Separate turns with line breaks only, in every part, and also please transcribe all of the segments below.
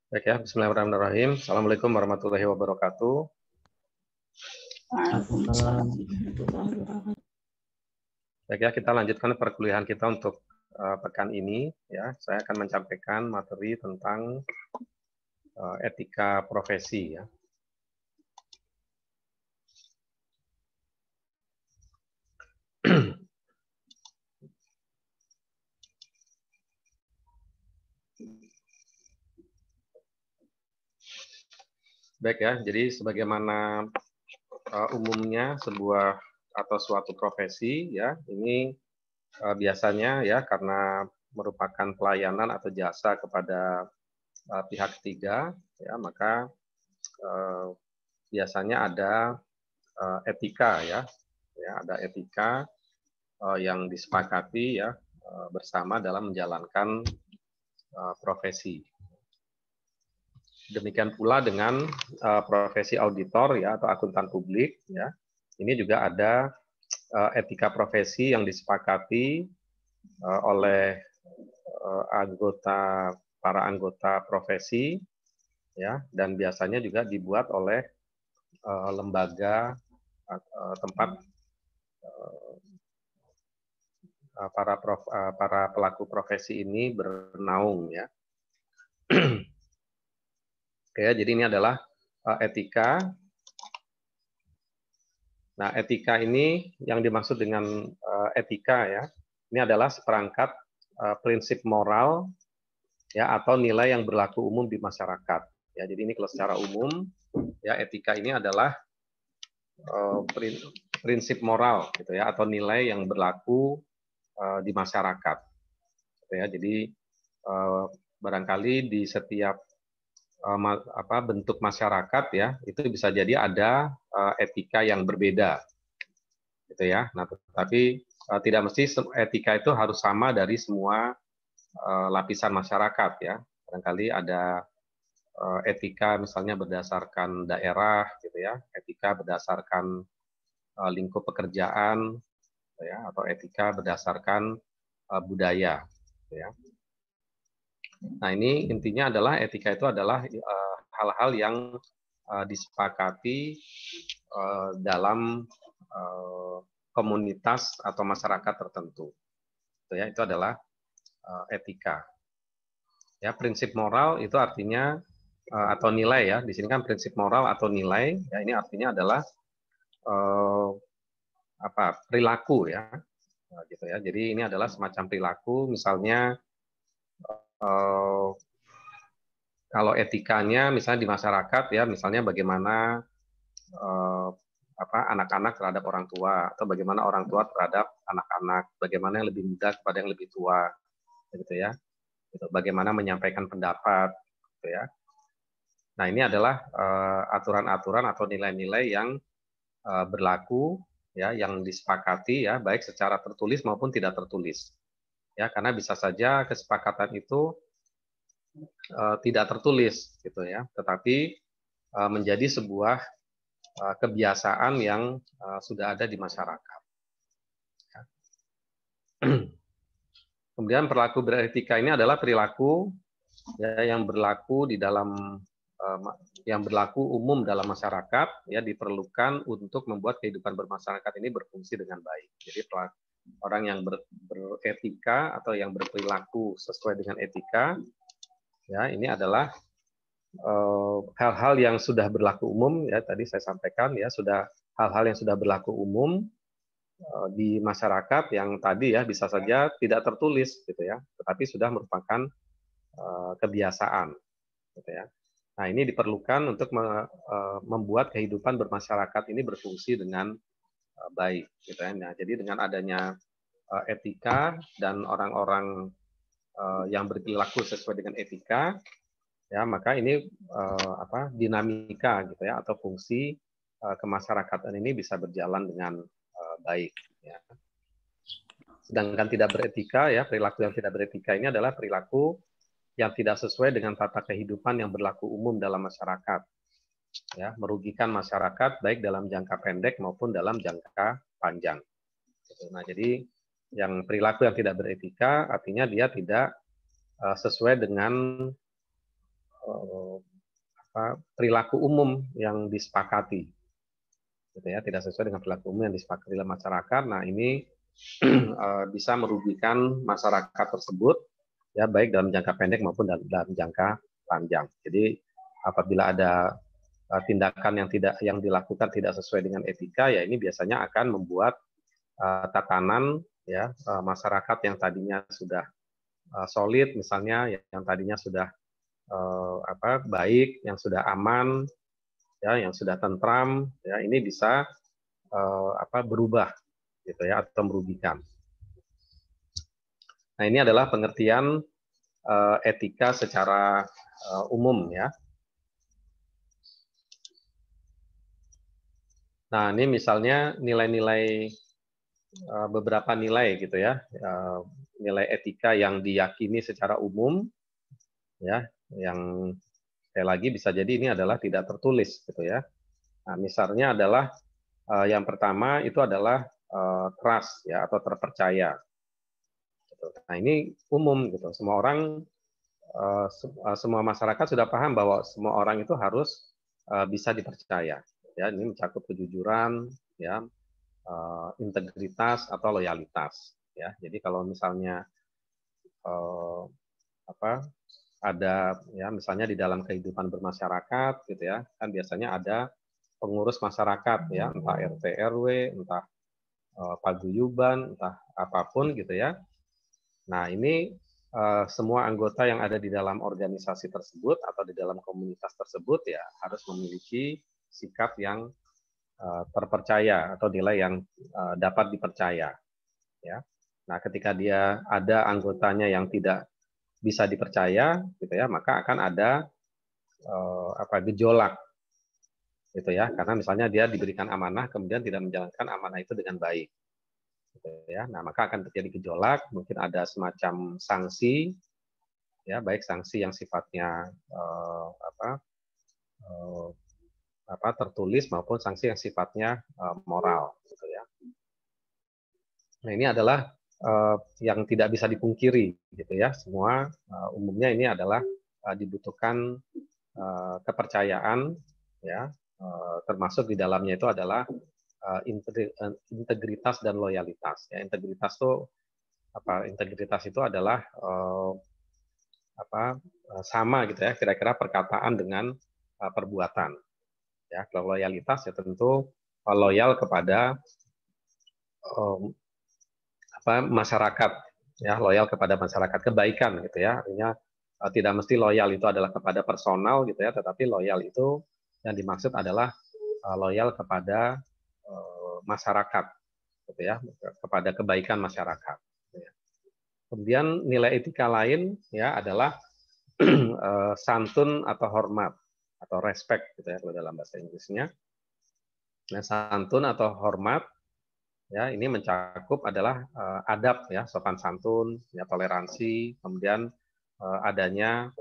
Baik ya, bismillahirrahmanirrahim. Assalamualaikum warahmatullahi wabarakatuh.
Waalaikumsalam warahmatullahi wabarakatuh.
Baik ya, kita lanjutkan perkuliahan kita untuk pekan ini. Ya, saya akan menyampaikan materi tentang etika profesi. Ya. Baik ya, jadi sebagaimana umumnya sebuah atau suatu profesi, ya ini biasanya ya karena merupakan pelayanan atau jasa kepada pihak ketiga, ya maka biasanya ada etika ya, ada etika yang disepakati ya bersama dalam menjalankan profesi. Demikian pula dengan profesi auditor ya atau akuntan publik ya. Ini juga ada etika profesi yang disepakati oleh para anggota profesi ya, dan biasanya juga dibuat oleh lembaga tempat para pelaku profesi ini bernaung ya. Oke, jadi ini adalah etika. Nah, etika ini yang dimaksud dengan etika ya, ini adalah seperangkat prinsip moral ya atau nilai yang berlaku umum di masyarakat. Ya, jadi ini kalau secara umum ya etika ini adalah prinsip moral gitu ya atau nilai yang berlaku di masyarakat. Gitu ya, jadi barangkali di setiap bentuk masyarakat ya itu bisa jadi ada etika yang berbeda gitu ya. Nah, tetapi tidak mesti etika itu harus sama dari semua lapisan masyarakat ya. Barangkali ada etika misalnya berdasarkan daerah gitu ya, etika berdasarkan lingkup pekerjaan gitu ya, atau etika berdasarkan budaya gitu ya. Nah, ini intinya adalah etika itu adalah hal-hal yang disepakati dalam komunitas atau masyarakat tertentu. Itu adalah etika. Ya, prinsip moral itu artinya atau nilai ya. Di sini kan prinsip moral atau nilai, ya ini artinya adalah perilaku ya. Gitu ya. Jadi ini adalah semacam perilaku, misalnya kalau etikanya misalnya di masyarakat ya, misalnya bagaimana anak-anak terhadap orang tua atau bagaimana orang tua terhadap anak-anak, bagaimana yang lebih muda kepada yang lebih tua, gitu ya. Bagaimana menyampaikan pendapat, gitu ya. Nah, ini adalah aturan-aturan atau nilai-nilai yang berlaku ya, yang disepakati ya, baik secara tertulis maupun tidak tertulis. Ya, karena bisa saja kesepakatan itu tidak tertulis gitu ya, tetapi menjadi sebuah kebiasaan yang sudah ada di masyarakat. Ya. Kemudian perilaku beretika ini adalah perilaku ya, yang berlaku di dalam yang berlaku umum dalam masyarakat ya diperlukan untuk membuat kehidupan bermasyarakat ini berfungsi dengan baik. Jadi orang yang beretika atau yang berperilaku sesuai dengan etika ya ini adalah hal-hal yang sudah berlaku umum ya tadi saya sampaikan ya sudah hal-hal yang sudah berlaku umum di masyarakat yang tadi ya bisa saja tidak tertulis gitu ya tetapi sudah merupakan kebiasaan gitu ya. Nah, ini diperlukan untuk membuat kehidupan bermasyarakat ini berfungsi dengan baik gitu ya. Nah, jadi dengan adanya etika dan orang-orang yang berperilaku sesuai dengan etika ya maka ini dinamika gitu ya atau fungsi kemasyarakatan ini bisa berjalan dengan baik ya. Sedangkan tidak beretika ya perilaku yang tidak beretika ini adalah perilaku yang tidak sesuai dengan tata kehidupan yang berlaku umum dalam masyarakat ya merugikan masyarakat baik dalam jangka pendek maupun dalam jangka panjang. Nah, jadi yang perilaku yang tidak beretika artinya dia tidak sesuai dengan perilaku umum yang disepakati, gitu ya, tidak sesuai dengan perilaku umum yang disepakati oleh masyarakat. Nah, ini bisa merugikan masyarakat tersebut, ya, baik dalam jangka pendek maupun dalam jangka panjang. Jadi apabila ada tindakan yang dilakukan tidak sesuai dengan etika, ya ini biasanya akan membuat tatanan, ya, masyarakat yang tadinya sudah solid, misalnya yang tadinya sudah baik, yang sudah aman, ya, yang sudah tentram, ya, ini bisa berubah, gitu ya, atau merugikan. Nah, ini adalah pengertian etika secara umum, ya. Nah, ini misalnya nilai-nilai, beberapa nilai, gitu ya, nilai etika yang diyakini secara umum, ya, yang sekali lagi bisa jadi ini adalah tidak tertulis, gitu ya. Nah, misalnya adalah yang pertama itu adalah trust, ya, atau terpercaya. Gitu. Nah, ini umum, gitu. Semua orang, semua masyarakat sudah paham bahwa semua orang itu harus bisa dipercaya. Ya, ini mencakup kejujuran, ya, integritas atau loyalitas. Ya, jadi kalau misalnya ada, ya, misalnya di dalam kehidupan bermasyarakat, gitu ya, kan biasanya ada pengurus masyarakat, ya, entah RT RW, entah paguyuban, entah apapun, gitu ya. Nah, ini semua anggota yang ada di dalam organisasi tersebut atau di dalam komunitas tersebut, ya, harus memiliki sikap yang terpercaya atau nilai yang dapat dipercaya, ya. Nah, ketika dia ada anggotanya yang tidak bisa dipercaya, gitu ya, maka akan ada gejolak, gitu ya, karena misalnya dia diberikan amanah kemudian tidak menjalankan amanah itu dengan baik, gitu ya. Nah, maka akan terjadi gejolak, mungkin ada semacam sanksi, ya, baik sanksi yang sifatnya tertulis maupun sanksi yang sifatnya moral, gitu ya. Nah, ini adalah yang tidak bisa dipungkiri, gitu ya. Semua umumnya ini adalah dibutuhkan kepercayaan, ya, termasuk di dalamnya itu adalah integritas dan loyalitas. Ya, integritas itu adalah sama, gitu ya, kira-kira perkataan dengan perbuatan. Ya, kalau loyalitas ya tentu loyal kepada masyarakat, ya, loyal kepada masyarakat, kebaikan, gitu ya. Artinya tidak mesti loyal itu adalah kepada personal, gitu ya, tetapi loyal itu yang dimaksud adalah loyal kepada masyarakat, gitu ya, kepada kebaikan masyarakat. Kemudian nilai etika lain, ya, adalah santun atau hormat atau respect, gitu ya, kalau dalam bahasa Inggrisnya. Nah, santun atau hormat, ya, ini mencakup adalah adab, ya, sopan santun, ya, toleransi, kemudian adanya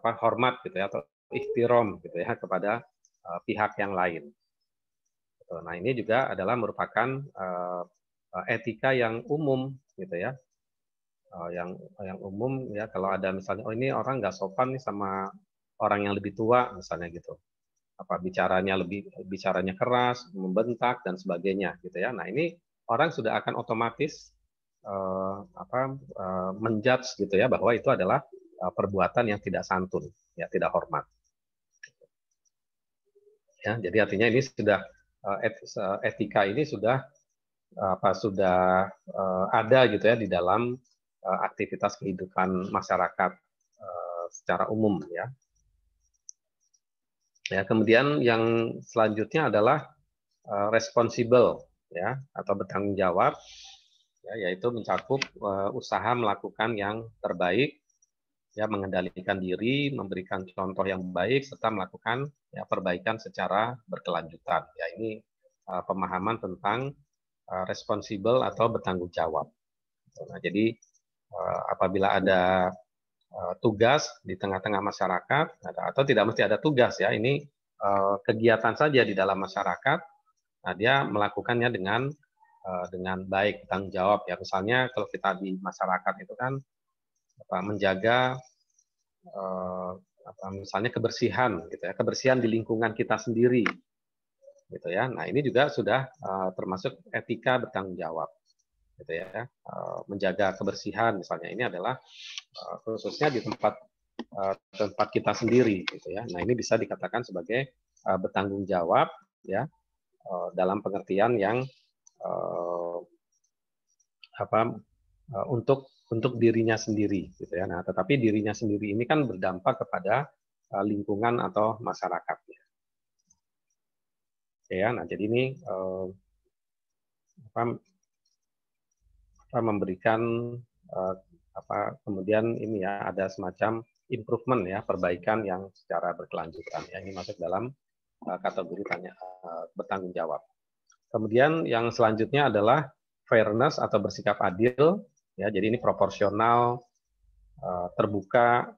hormat, gitu ya, atau ihtiram, gitu ya, kepada pihak yang lain. Nah, ini juga adalah merupakan etika yang umum, gitu ya, yang umum, ya. Kalau ada misalnya, oh, ini orang nggak sopan nih sama orang yang lebih tua, misalnya gitu, bicaranya keras, membentak dan sebagainya, gitu ya. Nah, ini orang sudah akan otomatis menjudge, gitu ya, bahwa itu adalah perbuatan yang tidak santun, ya, tidak hormat. Ya, jadi artinya ini sudah etika ini sudah ada, gitu ya, di dalam aktivitas kehidupan masyarakat secara umum, ya. Ya, kemudian yang selanjutnya adalah responsible, ya, atau bertanggung jawab, ya, yaitu mencakup usaha melakukan yang terbaik, ya, mengendalikan diri, memberikan contoh yang baik, serta melakukan, ya, perbaikan secara berkelanjutan. Ya, ini pemahaman tentang responsible atau bertanggung jawab. Nah, jadi apabila ada tugas di tengah-tengah masyarakat, atau tidak mesti ada tugas, ya, ini kegiatan saja di dalam masyarakat, nah, dia melakukannya dengan baik, tanggung jawab, ya. Misalnya kalau kita di masyarakat itu kan menjaga misalnya kebersihan gitu ya, kebersihan di lingkungan kita sendiri gitu ya. Nah, ini juga sudah termasuk etika bertanggung jawab gitu ya. Menjaga kebersihan misalnya, ini adalah khususnya di tempat kita sendiri gitu ya. Nah, ini bisa dikatakan sebagai bertanggung jawab ya, dalam pengertian yang untuk dirinya sendiri gitu ya. Nah, tetapi dirinya sendiri ini kan berdampak kepada lingkungan atau masyarakat ya. Ya, nah jadi ini memberikan kemudian ini ya, ada semacam improvement ya, perbaikan yang secara berkelanjutan ya. Ini masuk dalam kategori bertanggung jawab. Kemudian yang selanjutnya adalah fairness atau bersikap adil ya. Jadi ini proporsional, terbuka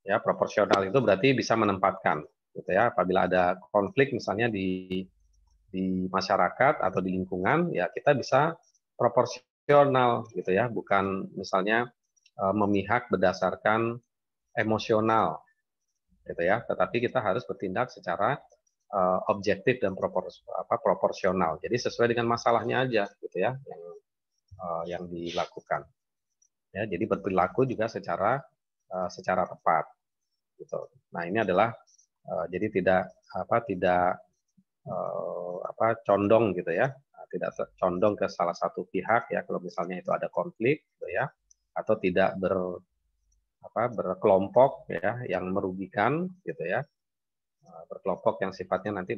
ya. Proporsional itu berarti bisa menempatkan gitu ya, apabila ada konflik misalnya di masyarakat atau di lingkungan ya, kita bisa proporsional gitu ya, bukan misalnya memihak berdasarkan emosional gitu ya, tetapi kita harus bertindak secara objektif dan proporsional. Jadi sesuai dengan masalahnya aja gitu ya, yang dilakukan. Ya, jadi berperilaku juga secara tepat gitu. Nah, ini adalah jadi tidak condong gitu ya, tidak condong ke salah satu pihak ya, kalau misalnya itu ada konflik gitu ya, atau tidak berkelompok ya yang merugikan gitu ya, berkelompok yang sifatnya nanti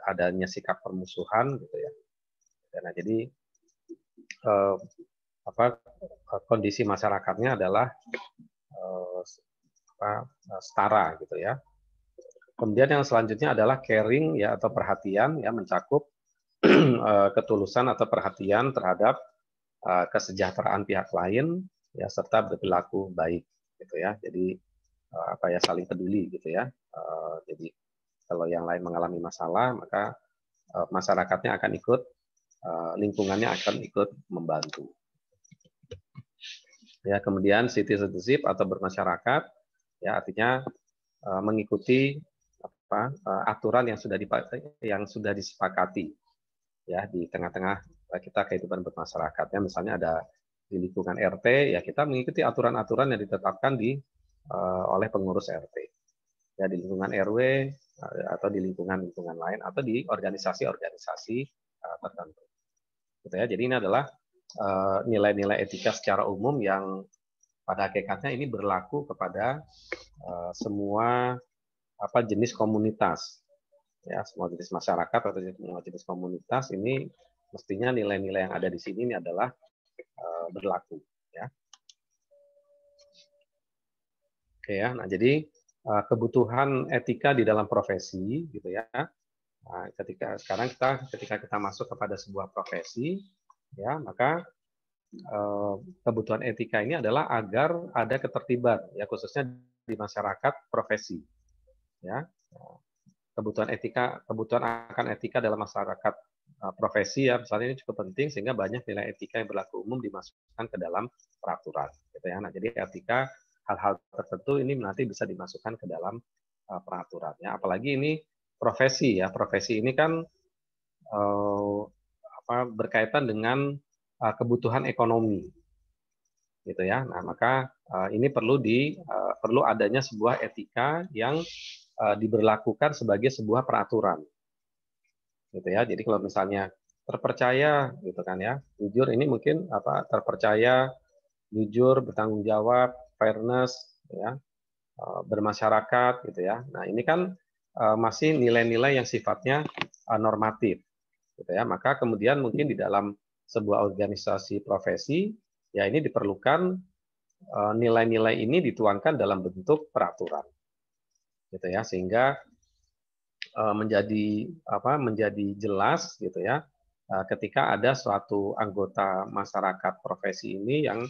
adanya sikap permusuhan gitu ya. Nah, jadi kondisi masyarakatnya adalah setara gitu ya. Kemudian yang selanjutnya adalah caring ya, atau perhatian ya, mencakup ketulusan atau perhatian terhadap kesejahteraan pihak lain ya, serta berperilaku baik gitu ya. Jadi saling peduli gitu ya. Jadi kalau yang lain mengalami masalah, maka masyarakatnya akan ikut, lingkungannya akan ikut membantu. Ya, kemudian citizenship atau bermasyarakat ya, artinya mengikuti aturan yang sudah disepakati ya di tengah-tengah kita kehidupan bermasyarakatnya. Misalnya ada di lingkungan RT ya, kita mengikuti aturan-aturan yang ditetapkan oleh pengurus RT ya, di lingkungan RW atau di lingkungan lain, atau di organisasi-organisasi tertentu gitu ya. Jadi ini adalah nilai-nilai etika secara umum yang pada hakikatnya ini berlaku kepada semua jenis komunitas ya, semua jenis masyarakat atau semua jenis komunitas. Ini mestinya nilai-nilai yang ada di sini ini adalah berlaku ya. Oke ya, nah jadi kebutuhan etika di dalam profesi gitu ya. Nah, ketika kita masuk kepada sebuah profesi ya, maka kebutuhan etika ini adalah agar ada ketertiban ya, khususnya di masyarakat profesi ya. Kebutuhan akan etika dalam masyarakat profesi ya, misalnya ini cukup penting, sehingga banyak nilai etika yang berlaku umum dimasukkan ke dalam peraturan gitu ya. Nah, jadi etika hal-hal tertentu ini nanti bisa dimasukkan ke dalam peraturan ya. Apalagi ini profesi ya, profesi ini kan berkaitan dengan kebutuhan ekonomi gitu ya. Nah, maka ini perlu adanya sebuah etika yang diberlakukan sebagai sebuah peraturan gitu ya. Jadi kalau misalnya terpercaya gitu kan ya, jujur, ini mungkin terpercaya, jujur, bertanggung jawab, fairness ya, bermasyarakat gitu ya. Nah, ini kan masih nilai-nilai yang sifatnya normatif gitu ya. Maka kemudian mungkin di dalam sebuah organisasi profesi ya, ini diperlukan nilai-nilai ini dituangkan dalam bentuk peraturan gitu ya, sehingga menjadi jelas gitu ya, ketika ada suatu anggota masyarakat profesi ini yang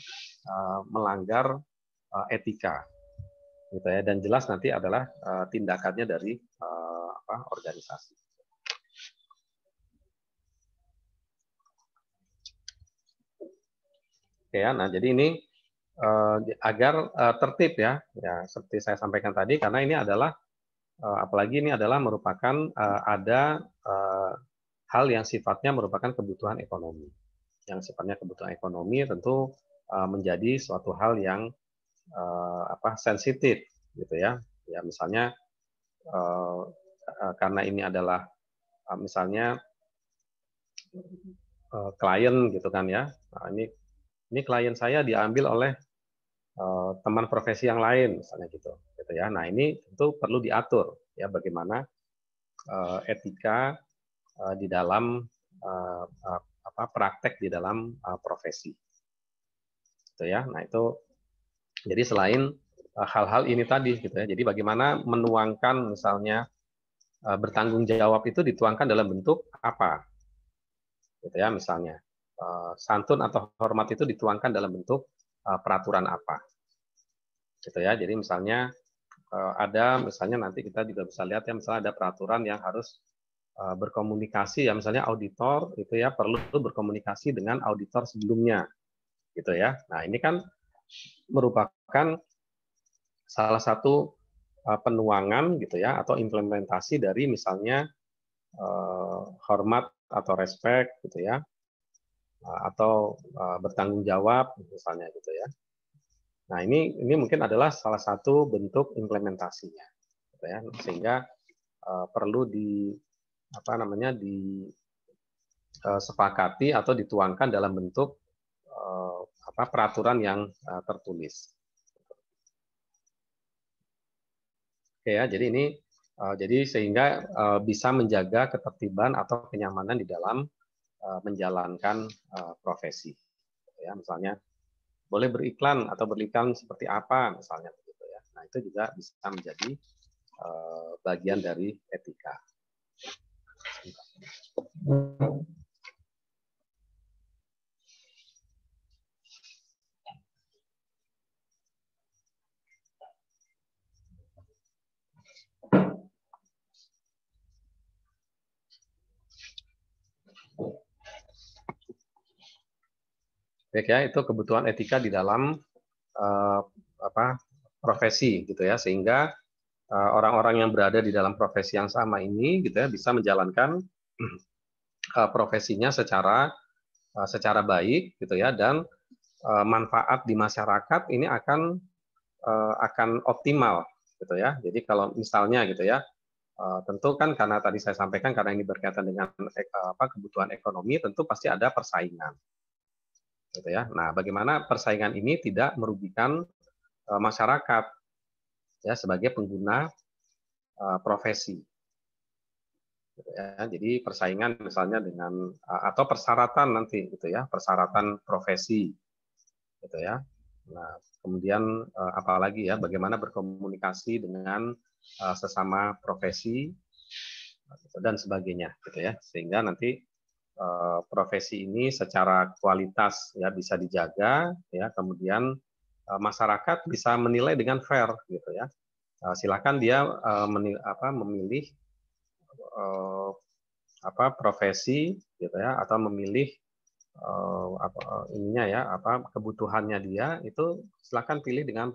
melanggar etika gitu ya, dan jelas nanti adalah tindakannya dari organisasi. Oke ya, nah jadi ini agar tertib ya, seperti saya sampaikan tadi, karena ini adalah apalagi ini adalah merupakan ada hal yang sifatnya merupakan kebutuhan ekonomi. Yang sifatnya kebutuhan ekonomi tentu menjadi suatu hal yang sensitif gitu ya. Ya misalnya karena ini adalah misalnya klien gitu kan ya. Nah, ini klien saya diambil oleh teman profesi yang lain misalnya gitu ya. Nah, ini tentu perlu diatur ya bagaimana etika di dalam praktek di dalam profesi. Gitu ya. Nah, itu jadi selain hal-hal ini tadi gitu ya. Jadi bagaimana menuangkan misalnya bertanggung jawab itu dituangkan dalam bentuk apa? Gitu ya, misalnya santun atau hormat itu dituangkan dalam bentuk peraturan apa? Gitu ya. Jadi misalnya ada misalnya nanti kita juga bisa lihat ya misalnya ada peraturan yang harus berkomunikasi ya misalnya auditor itu ya perlu berkomunikasi dengan auditor sebelumnya gitu ya. Nah, ini kan merupakan salah satu penuangan gitu ya atau implementasi dari misalnya hormat atau respect gitu ya atau bertanggung jawab misalnya gitu ya. Nah, ini mungkin adalah salah satu bentuk implementasinya gitu ya. Sehingga perlu disepakati atau dituangkan dalam bentuk peraturan yang tertulis. Oke ya, jadi ini jadi sehingga bisa menjaga ketertiban atau kenyamanan di dalam menjalankan profesi. Ya, misalnya boleh beriklan atau beriklan seperti apa misalnya begitu ya. Nah, itu juga bisa menjadi bagian dari etika. Baik ya, itu kebutuhan etika di dalam profesi gitu ya, sehingga orang-orang yang berada di dalam profesi yang sama ini gitu ya bisa menjalankan profesinya secara baik gitu ya, dan manfaat di masyarakat ini akan optimal gitu ya. Jadi kalau misalnya gitu ya, tentu kan karena tadi saya sampaikan karena ini berkaitan dengan kebutuhan ekonomi, tentu pasti ada persaingan gitu ya. Nah, bagaimana persaingan ini tidak merugikan masyarakat ya sebagai pengguna profesi. Gitu ya. Jadi persaingan misalnya dengan atau persyaratan nanti gitu ya, persyaratan profesi gitu ya. Nah, kemudian apalagi ya bagaimana berkomunikasi dengan sesama profesi dan sebagainya gitu ya. Sehingga nanti profesi ini secara kualitas ya bisa dijaga ya, kemudian masyarakat bisa menilai dengan fair gitu ya. Silakan dia memilih profesi gitu ya atau memilih kebutuhannya dia itu silakan pilih dengan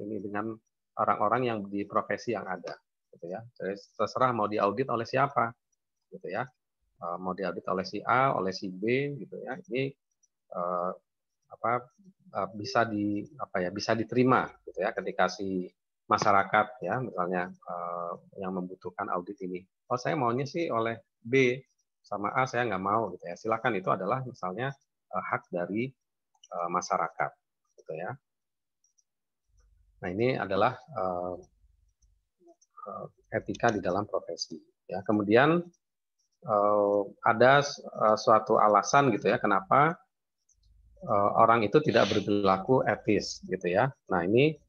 dengan orang-orang yang di profesi yang ada gitu ya. Jadi terserah mau diaudit oleh siapa gitu ya. Mau diaudit oleh si A, oleh si B gitu ya. Ini bisa diterima gitu ya ketika si masyarakat ya misalnya yang membutuhkan audit ini. Oh, saya maunya sih oleh B sama A saya nggak mau gitu ya. Silakan, itu adalah misalnya hak dari masyarakat gitu ya. Nah, ini adalah etika di dalam profesi ya. Kemudian ada suatu alasan gitu ya kenapa orang itu tidak berperilaku etis gitu ya. Nah, ini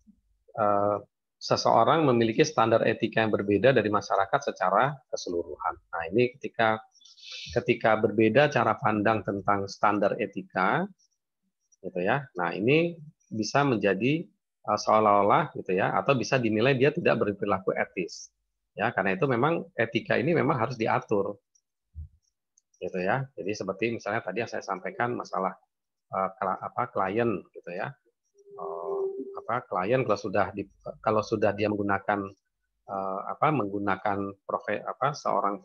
seseorang memiliki standar etika yang berbeda dari masyarakat secara keseluruhan. Nah, ini ketika berbeda cara pandang tentang standar etika gitu ya. Nah, ini bisa menjadi seolah-olah gitu ya atau bisa dinilai dia tidak berperilaku etis. Ya, karena itu memang etika ini memang harus diatur. Gitu ya. Jadi seperti misalnya tadi yang saya sampaikan masalah klien gitu ya. klien kalau sudah dia menggunakan menggunakan seorang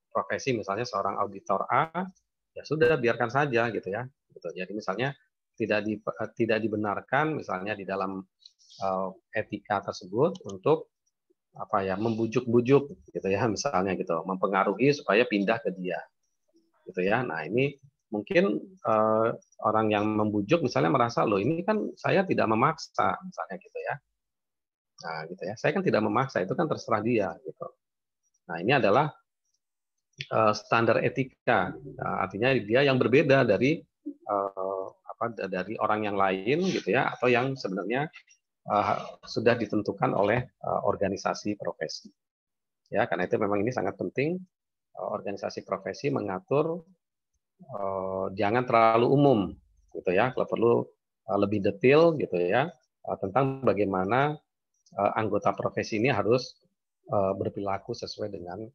profesi, misalnya seorang auditor A, ya sudah biarkan saja gitu ya. Gitu. Jadi misalnya tidak dibenarkan misalnya di dalam etika tersebut untuk membujuk-bujuk gitu ya, misalnya gitu, mempengaruhi supaya pindah ke dia gitu ya. Nah, ini mungkin orang yang membujuk misalnya merasa, loh ini kan saya tidak memaksa misalnya gitu ya. Nah, gitu ya. Saya kan tidak memaksa, itu kan terserah dia gitu. Nah, ini adalah standar etika. Artinya dia yang berbeda dari dari orang yang lain gitu ya, atau yang sebenarnya sudah ditentukan oleh organisasi profesi. Ya, karena itu memang ini sangat penting organisasi profesi mengatur jangan terlalu umum gitu ya. Kalau perlu lebih detail gitu ya tentang bagaimana anggota profesi ini harus berperilaku sesuai dengan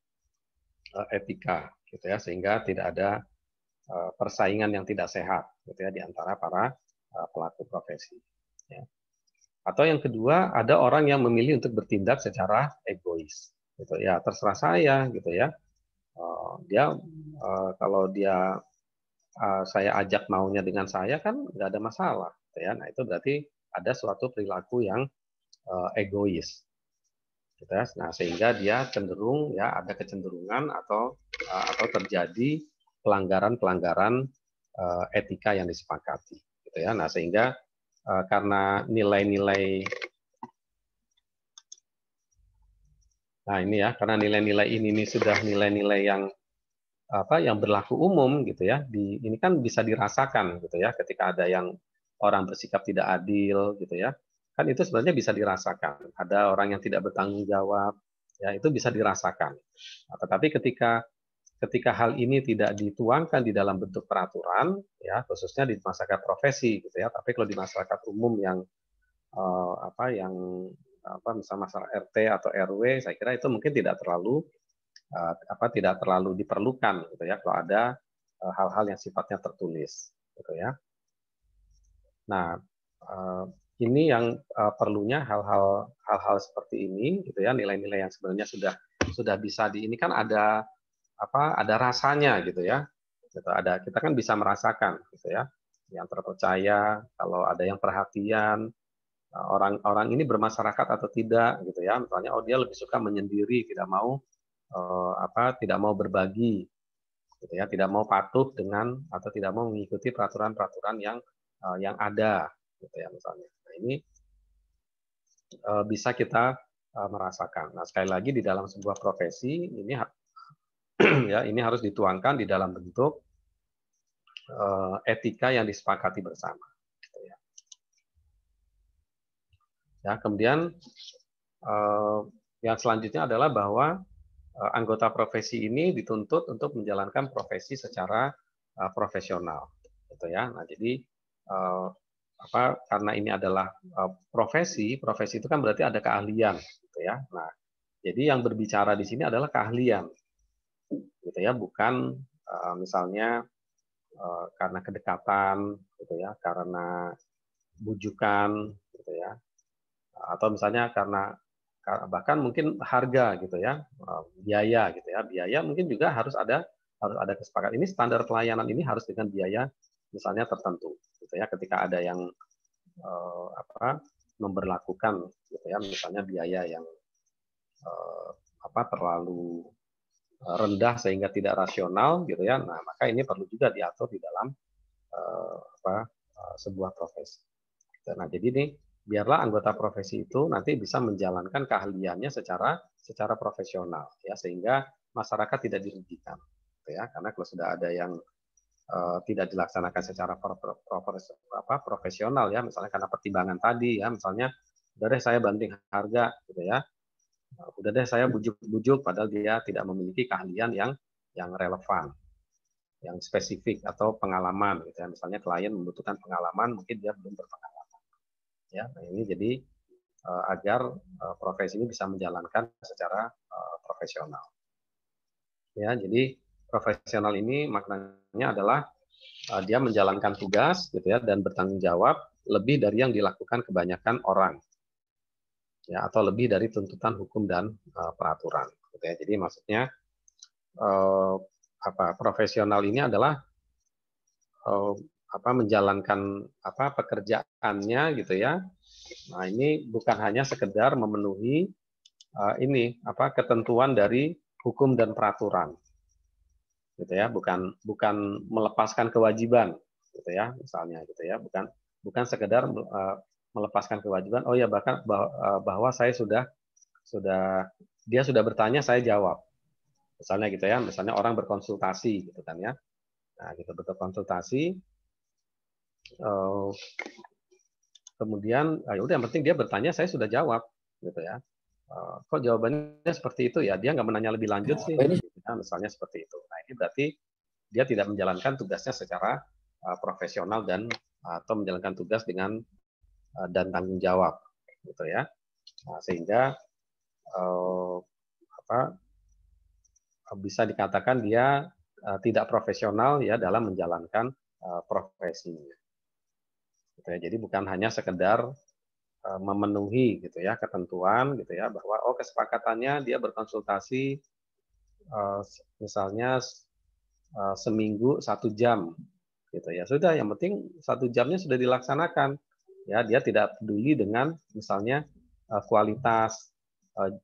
etika gitu ya, sehingga tidak ada persaingan yang tidak sehat gitu ya di antara para pelaku profesi. Ya. Atau yang kedua, ada orang yang memilih untuk bertindak secara egois. Gitu ya, terserah saya gitu ya. Dia kalau dia saya ajak maunya dengan saya kan nggak ada masalah. Gitu ya. Nah itu berarti ada suatu perilaku yang egois. Gitu ya. Nah sehingga dia cenderung ya ada kecenderungan atau terjadi pelanggaran-pelanggaran etika yang disepakati. Gitu ya. Nah sehingga karena nilai-nilai karena nilai-nilai ini sudah nilai-nilai yang yang berlaku umum gitu ya. Ini kan bisa dirasakan gitu ya ketika ada yang orang bersikap tidak adil gitu ya. Kan itu sebenarnya bisa dirasakan. Ada orang yang tidak bertanggung jawab, ya itu bisa dirasakan. Nah, tetapi ketika hal ini tidak dituangkan di dalam bentuk peraturan, ya khususnya di masyarakat profesi, gitu ya. Tapi kalau di masyarakat umum yang misalnya masyarakat RT atau RW, saya kira itu mungkin tidak terlalu diperlukan, gitu ya. Kalau ada hal-hal yang sifatnya tertulis, gitu ya. Nah, ini yang perlunya hal-hal seperti ini, gitu ya. Nilai-nilai yang sebenarnya sudah bisa ini kan ada rasanya gitu ya. Gitu. Kita kan bisa merasakan gitu ya. Yang terpercaya, kalau ada yang perhatian, orang ini bermasyarakat atau tidak gitu ya. Misalnya dia lebih suka menyendiri, tidak mau berbagi gitu ya, tidak mau patuh dengan atau tidak mau mengikuti peraturan-peraturan yang ada gitu ya misalnya. Nah, ini bisa kita merasakan. Nah, sekali lagi di dalam sebuah profesi ini ya ini harus dituangkan di dalam bentuk etika yang disepakati bersama. Gitu ya. Ya, kemudian yang selanjutnya adalah bahwa anggota profesi ini dituntut untuk menjalankan profesi secara profesional, gitu ya. Nah, jadi karena ini adalah profesi itu kan berarti ada keahlian, gitu ya. Nah, jadi yang berbicara di sini adalah keahlian, gitu ya, bukan misalnya karena kedekatan, gitu ya, karena bujukan, gitu ya, atau misalnya karena bahkan mungkin harga gitu ya, biaya gitu ya, biaya mungkin juga harus ada kesepakatan. Ini standar pelayanan ini harus dengan biaya misalnya tertentu gitu ya, ketika ada yang memberlakukan gitu ya, misalnya biaya yang terlalu rendah sehingga tidak rasional gitu ya. Nah, maka ini perlu juga diatur di dalam sebuah profesi. Nah, jadi ini biarlah anggota profesi itu nanti bisa menjalankan keahliannya secara profesional ya, sehingga masyarakat tidak dirugikan ya, karena kalau sudah ada yang tidak dilaksanakan secara profesional ya, misalnya karena pertimbangan tadi ya, misalnya udah deh saya banting harga gitu ya, udah deh saya bujuk-bujuk padahal dia tidak memiliki keahlian yang relevan, yang spesifik atau pengalaman gitu ya, misalnya klien membutuhkan pengalaman, mungkin dia belum berpengalaman. Ya, nah ini jadi agar profesi ini bisa menjalankan secara profesional. Ya, jadi profesional ini maknanya adalah dia menjalankan tugas gitu ya dan bertanggung jawab lebih dari yang dilakukan kebanyakan orang ya atau lebih dari tuntutan hukum dan peraturan gitu ya. Jadi maksudnya profesional ini adalah menjalankan pekerjaannya gitu ya. Nah, ini bukan hanya sekedar memenuhi ketentuan dari hukum dan peraturan gitu ya, bukan melepaskan kewajiban gitu ya, misalnya gitu ya, bukan sekedar melepaskan kewajiban. Oh ya, bahkan bahwa saya dia sudah bertanya, saya jawab, misalnya gitu ya, misalnya orang berkonsultasi gitu kan ya, nah gitu berkonsultasi, kemudian ya udah yang penting dia bertanya, saya sudah jawab gitu ya. Kok jawabannya seperti itu ya, dia nggak menanya lebih lanjut sih, misalnya seperti itu. Nah, ini berarti dia tidak menjalankan tugasnya secara profesional dan atau menjalankan tugas dengan dan tanggung jawab gitu ya. Nah, sehingga bisa dikatakan dia tidak profesional ya dalam menjalankan profesinya. Gitu ya. Jadi bukan hanya sekedar memenuhi gitu ya ketentuan gitu ya bahwa kesepakatannya dia berkonsultasi misalnya seminggu 1 jam gitu ya, sudah, yang penting 1 jamnya sudah dilaksanakan ya, dia tidak peduli dengan misalnya kualitas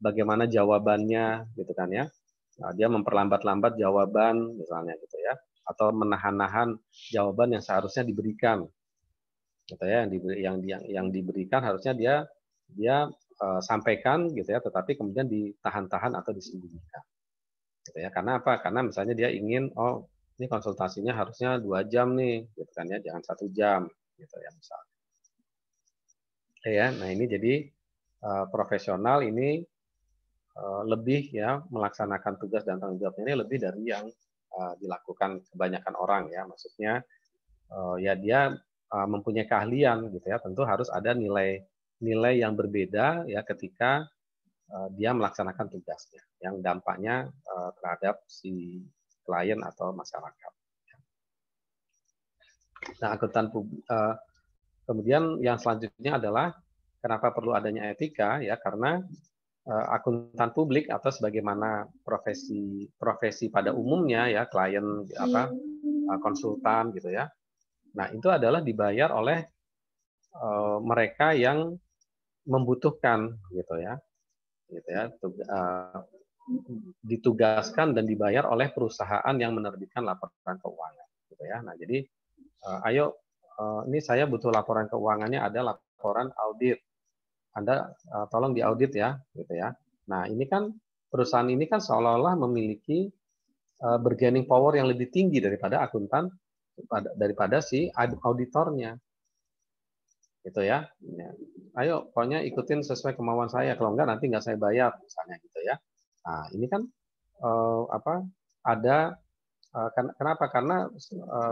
bagaimana jawabannya gitu kan ya. Nah, dia memperlambat-lambat jawaban misalnya gitu ya, atau menahan-nahan jawaban yang seharusnya diberikan gitu ya, yang diberikan harusnya dia sampaikan gitu ya, tetapi kemudian ditahan-tahan atau disembunyikan gitu ya. Karena apa? Karena misalnya dia ingin ini konsultasinya harusnya 2 jam nih gitu kan ya, jangan 1 jam gitu ya misalnya. Ya, nah ini jadi profesional ini lebih ya melaksanakan tugas dan tanggung jawab ini lebih dari yang dilakukan kebanyakan orang ya. Maksudnya ya dia mempunyai keahlian gitu ya, tentu harus ada nilai yang berbeda ya ketika dia melaksanakan tugasnya yang dampaknya terhadap si klien atau masyarakat. Nah, kemudian yang selanjutnya adalah kenapa perlu adanya etika ya, karena akuntan publik atau sebagaimana profesi pada umumnya ya, klien konsultan gitu ya. Nah, itu adalah dibayar oleh mereka yang membutuhkan gitu ya. Ditugaskan dan dibayar oleh perusahaan yang menerbitkan laporan keuangan gitu ya. Nah, jadi ayo ini saya butuh laporan keuangannya, ada laporan audit. Anda tolong diaudit ya gitu ya. Nah, ini kan perusahaan ini kan seolah-olah memiliki bargaining power yang lebih tinggi daripada akuntan, daripada si auditornya gitu ya. Ayo pokoknya ikutin sesuai kemauan saya, kalau enggak nanti enggak saya bayar misalnya gitu ya. Nah, ini kan ada kenapa? Karena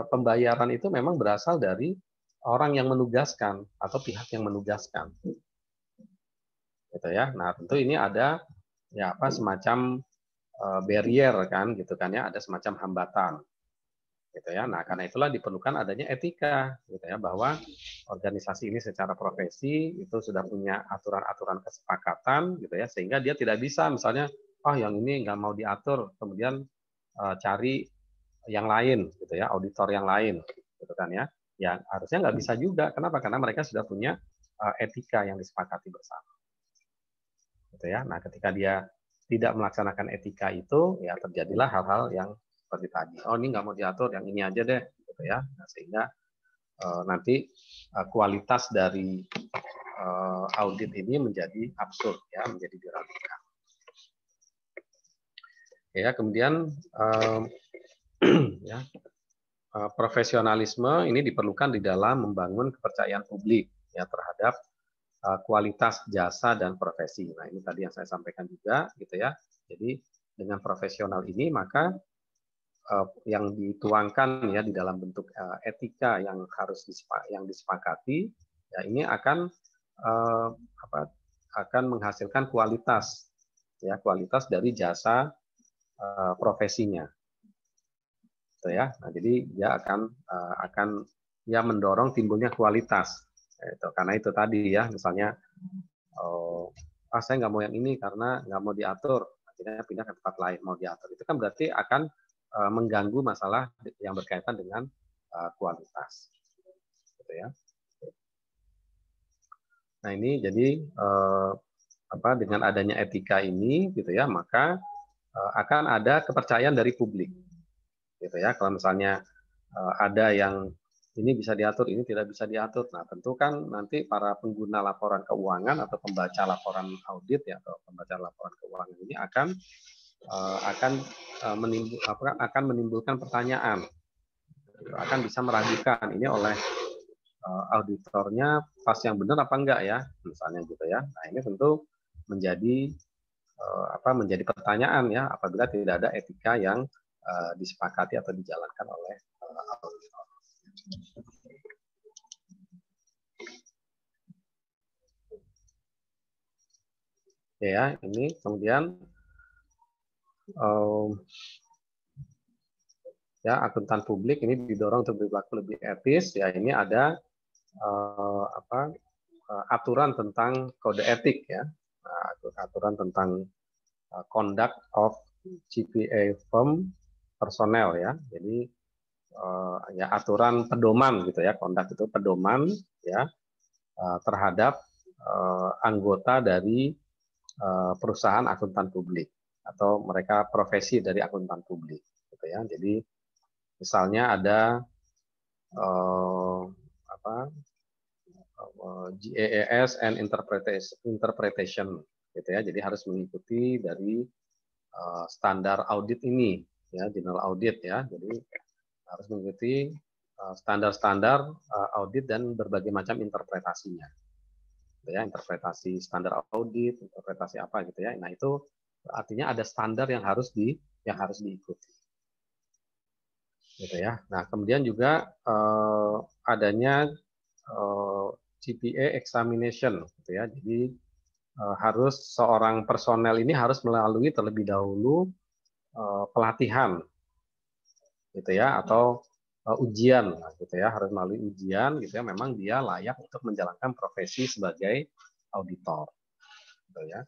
pembayaran itu memang berasal dari orang yang menugaskan atau pihak yang menugaskan gitu ya. Nah, tentu ini ada ya semacam barrier kan gitu kan ya, ada semacam hambatan gitu ya. Nah, karena itulah diperlukan adanya etika gitu ya, bahwa organisasi ini secara profesi itu sudah punya aturan-aturan kesepakatan gitu ya, sehingga dia tidak bisa misalnya yang ini nggak mau diatur kemudian cari yang lain gitu ya, auditor yang lain gitu kan ya. Ya harusnya nggak bisa juga. Kenapa? Karena mereka sudah punya etika yang disepakati bersama. Gitu ya. Nah, ketika dia tidak melaksanakan etika itu, ya terjadilah hal-hal yang seperti tadi. Ini nggak mau diatur, yang ini aja deh, gitu ya. Nah, sehingga nanti kualitas dari audit ini menjadi absurd, ya, menjadi diragukan. Ya, kemudian ya, profesionalisme ini diperlukan di dalam membangun kepercayaan publik ya terhadap kualitas jasa dan profesi. Nah, ini tadi yang saya sampaikan juga gitu ya. Jadi dengan profesional ini maka yang dituangkan ya di dalam bentuk etika yang harus disepakati ya, ini akan akan menghasilkan kualitas ya, kualitas dari jasa profesinya. gitu ya. Nah, jadi dia akan ya mendorong timbulnya kualitas. Itu karena itu tadi ya, misalnya saya nggak mau yang ini karena nggak mau diatur, akhirnya pindah ke tempat lain mau diatur. Itu kan berarti akan mengganggu masalah yang berkaitan dengan kualitas, gitu ya. Nah ini jadi dengan adanya etika ini, gitu ya, maka akan ada kepercayaan dari publik, gitu ya. Kalau misalnya ada yang ini bisa diatur, ini tidak bisa diatur. Nah, tentu kan nanti para pengguna laporan keuangan atau pembaca laporan audit ya atau pembaca laporan keuangan ini akan menimbulkan pertanyaan, akan bisa meragukan ini oleh auditornya pas yang benar apa enggak ya, misalnya gitu ya. Nah, ini tentu menjadi menjadi pertanyaan ya apabila tidak ada etika yang disepakati atau dijalankan oleh auditor. Ya, ini kemudian ya akuntan publik ini didorong untuk berlaku lebih etis. Ya, ini ada aturan tentang kode etik ya, aturan tentang conduct of CPA firm personnel ya. Jadi ya aturan pedoman gitu ya, conduct itu pedoman ya terhadap anggota dari perusahaan akuntan publik atau mereka profesi dari akuntan publik gitu ya. Jadi misalnya ada GAAS and interpretation gitu ya. Jadi harus mengikuti dari standar audit ini ya, general audit ya. Jadi harus mengikuti standar-standar audit dan berbagai macam interpretasinya. Gitu ya, interpretasi standar audit, interpretasi apa gitu ya. Nah, itu artinya ada standar yang harus diikuti. Gitu ya. Nah, kemudian juga adanya CPA examination gitu ya. Jadi harus seorang personel ini harus melalui terlebih dahulu pelatihan gitu ya, atau ujian gitu ya, harus melalui ujian gitu ya, memang dia layak untuk menjalankan profesi sebagai auditor gitu ya.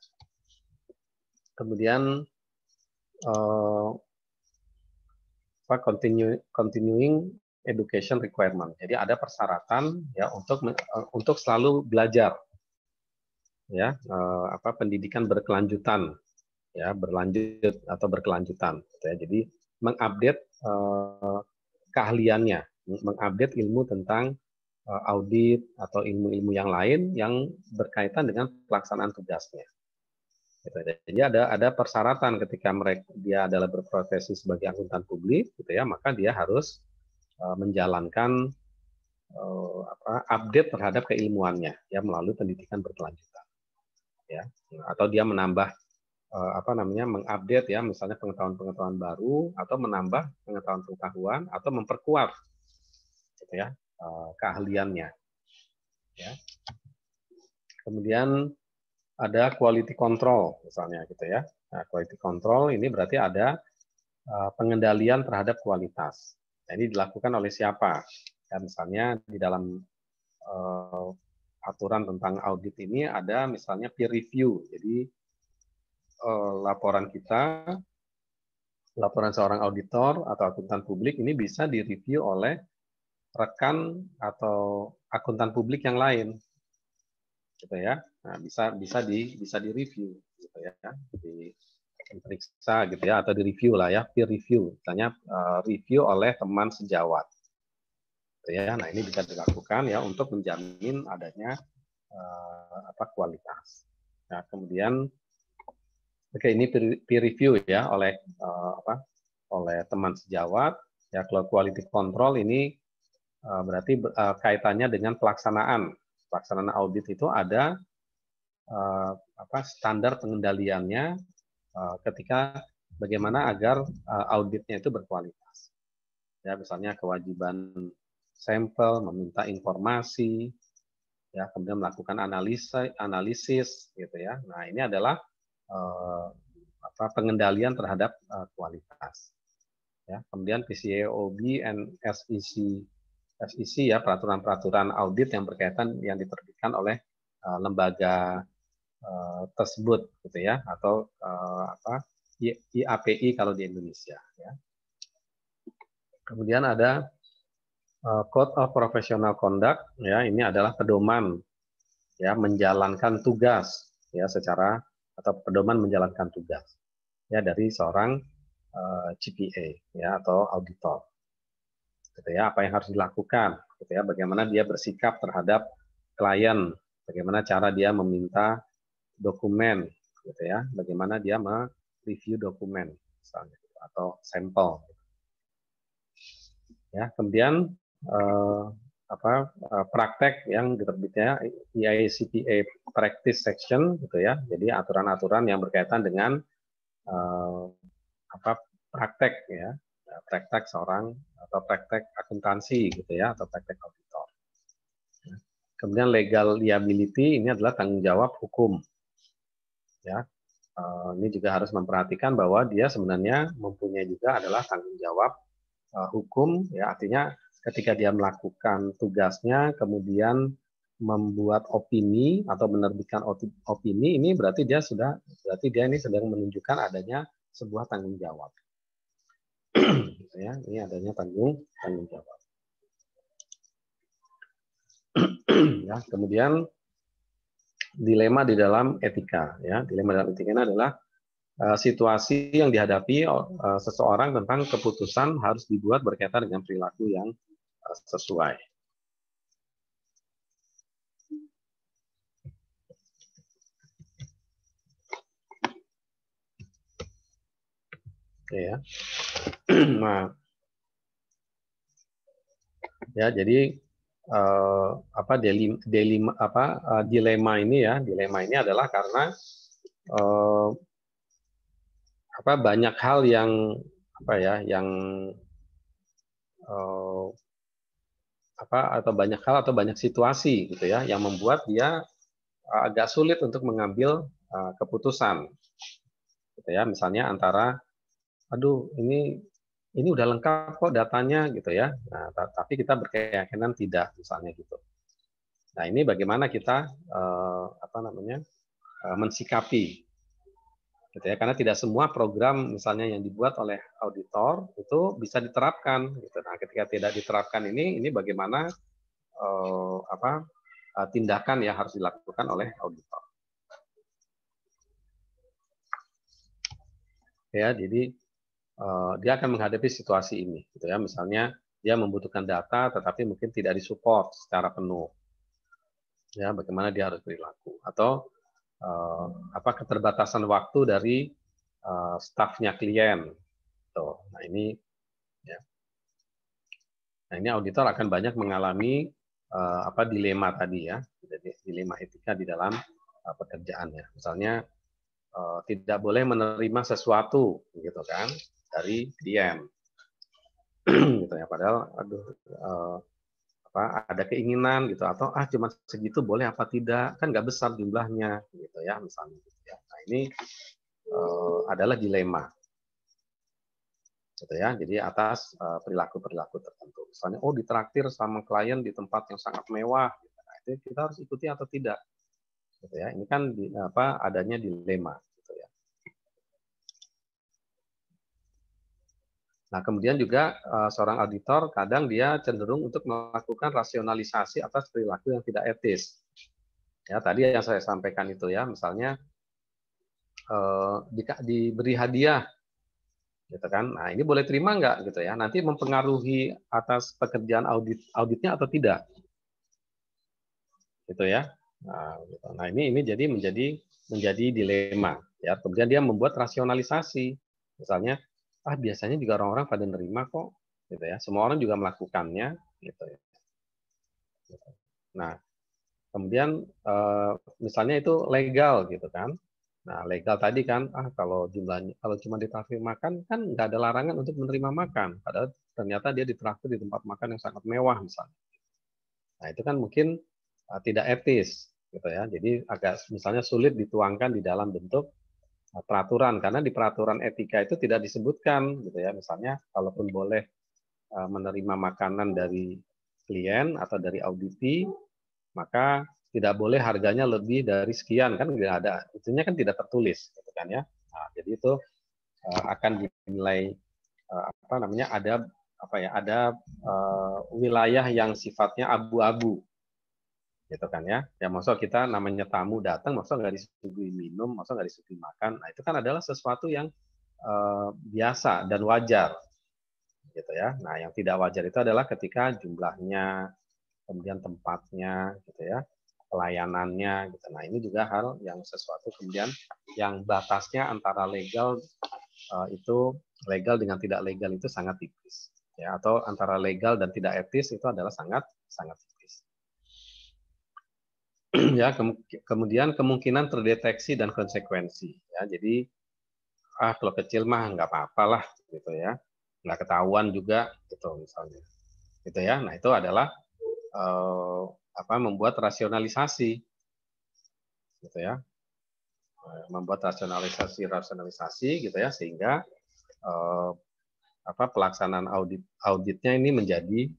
Kemudian continuing education requirement. Jadi ada persyaratan ya untuk selalu belajar ya, pendidikan berkelanjutan ya, berlanjut atau berkelanjutan gitu ya. Jadi mengupdate keahliannya, mengupdate ilmu tentang audit atau ilmu-ilmu yang lain yang berkaitan dengan pelaksanaan tugasnya. Gitu. Jadi ada persyaratan ketika dia adalah berprofesi sebagai akuntan publik, gitu ya, maka dia harus menjalankan update terhadap keilmuannya ya melalui pendidikan berkelanjutan, ya, atau dia menambah mengupdate ya, misalnya pengetahuan-pengetahuan baru atau menambah pengetahuan-pengetahuan atau memperkuat, gitu ya, keahliannya. Ya. Kemudian ada quality control misalnya gitu ya. Nah, quality control ini berarti ada pengendalian terhadap kualitas. Nah, ini dilakukan oleh siapa? Ya, misalnya di dalam aturan tentang audit ini ada misalnya peer review. Jadi laporan seorang auditor atau akuntan publik ini bisa direview oleh rekan atau akuntan publik yang lain, gitu ya. Nah, bisa direview, gitu ya, diperiksa gitu ya, atau direview lah ya, peer review, misalnya review oleh teman sejawat, gitu ya. Nah, ini bisa dilakukan ya untuk menjamin adanya kualitas. Nah, kemudian ini peer review ya oleh teman sejawat ya. Kalau quality control ini berarti kaitannya dengan pelaksanaan audit itu ada standar pengendaliannya ketika bagaimana agar auditnya itu berkualitas. Ya, misalnya kewajiban sampel, meminta informasi, ya, kemudian melakukan analisis, gitu ya. Nah, ini adalah pengendalian terhadap kualitas. Ya, kemudian PCAOB and SEC ya, peraturan-peraturan audit yang berkaitan yang diterbitkan oleh lembaga tersebut gitu ya, atau IAPI kalau di Indonesia ya. Kemudian ada Code of Professional Conduct ya, ini adalah pedoman ya menjalankan tugas ya secara atau pedoman menjalankan tugas ya dari seorang CPA ya atau auditor. Gitu ya, apa yang harus dilakukan gitu ya, bagaimana dia bersikap terhadap klien, bagaimana cara dia meminta dokumen gitu ya, bagaimana dia mereview dokumen misalnya atau sampel. Ya, kemudian praktek yang diterbitnya IACPA Practice Section gitu ya. Jadi aturan-aturan yang berkaitan dengan praktek ya, praktek seorang atau praktek akuntansi gitu ya, atau praktek auditor. Kemudian legal liability ini adalah tanggung jawab hukum. Ya, ini juga harus memperhatikan bahwa dia sebenarnya mempunyai juga adalah tanggung jawab hukum ya, artinya ketika dia melakukan tugasnya kemudian membuat opini atau menerbitkan opini, ini berarti dia ini sedang menunjukkan adanya sebuah tanggung jawab. Ya, ini adanya tanggung jawab. Ya, kemudian dilema di dalam etika ya, dilema dalam etika ini adalah situasi yang dihadapi seseorang tentang keputusan harus dibuat berkaitan dengan perilaku yang sesuai. Ya. Nah, ya jadi dilema ini adalah karena banyak hal yang atau banyak situasi gitu ya yang membuat dia agak sulit untuk mengambil keputusan gitu ya, misalnya antara aduh ini udah lengkap kok datanya gitu ya, nah, tapi kita berkeyakinan tidak misalnya gitu. Nah, ini bagaimana kita mensikapi gitu ya, karena tidak semua program misalnya yang dibuat oleh auditor itu bisa diterapkan gitu. Nah, ketika tidak diterapkan ini bagaimana tindakan yang harus dilakukan oleh auditor. Ya, jadi dia akan menghadapi situasi ini gitu ya, misalnya dia membutuhkan data tetapi mungkin tidak disupport secara penuh. Ya, bagaimana dia harus perilaku, atau keterbatasan waktu dari stafnya klien. Tuh. Nah, ini ya. Nah, ini auditor akan banyak mengalami dilema tadi ya, jadi dilema etika di dalam pekerjaannya. Misalnya tidak boleh menerima sesuatu gitu kan dari klien. Gitu ya, padahal ada keinginan gitu, atau cuma segitu boleh apa tidak, kan nggak besar jumlahnya gitu ya misalnya gitu ya. Nah, ini adalah dilema gitu ya, jadi atas perilaku-perilaku tertentu, misalnya ditraktir sama klien di tempat yang sangat mewah gitu. Nah, itu kita harus ikuti atau tidak gitu ya, ini kan adanya dilema gitu ya. Nah, kemudian juga seorang auditor kadang dia cenderung untuk melakukan rasionalisasi atas perilaku yang tidak etis. Ya, tadi yang saya sampaikan itu ya, misalnya diberi hadiah, gitu kan? Nah, ini boleh terima nggak, gitu ya? Nanti mempengaruhi atas pekerjaan auditnya atau tidak, gitu ya? Nah, gitu. Nah ini jadi menjadi dilema, ya. Kemudian dia membuat rasionalisasi, misalnya, biasanya juga orang-orang pada nerima kok, gitu ya. Semua orang juga melakukannya, gitu ya. Nah, kemudian misalnya itu legal gitu kan. Nah, legal tadi kan kalau cuma ditraktir makan kan nggak ada larangan untuk menerima makan. Padahal ternyata dia ditraktir di tempat makan yang sangat mewah misalnya. Nah, itu kan mungkin tidak etis gitu ya. Jadi agak misalnya sulit dituangkan di dalam bentuk peraturan, karena di peraturan etika itu tidak disebutkan gitu ya, misalnya kalaupun boleh menerima makanan dari klien atau dari auditi, maka tidak boleh harganya lebih dari sekian, kan tidak ada, itunya kan tidak tertulis gitu kan ya. Nah, jadi itu akan dinilai apa namanya, ada apa ya, ada wilayah yang sifatnya abu-abu gitu kan ya. Ya maksud kita namanya tamu datang, maksud nggak disuguhi minum, maksud nggak disuguhi makan, nah itu kan adalah sesuatu yang biasa dan wajar gitu ya. Nah yang tidak wajar itu adalah ketika jumlahnya, kemudian tempatnya gitu ya, pelayanannya gitu. Nah ini juga hal yang sesuatu kemudian yang batasnya antara legal itu legal dengan tidak legal itu sangat tipis ya, atau antara legal dan tidak etis itu adalah sangat sangat tipis. Ya, kemudian kemungkinan terdeteksi dan konsekuensi ya. Jadi kalau kecil mah nggak apa-apalah gitu ya, nggak ketahuan juga gitu misalnya gitu ya. Nah itu adalah membuat rasionalisasi gitu ya, membuat rasionalisasi gitu ya, sehingga pelaksanaan auditnya ini menjadi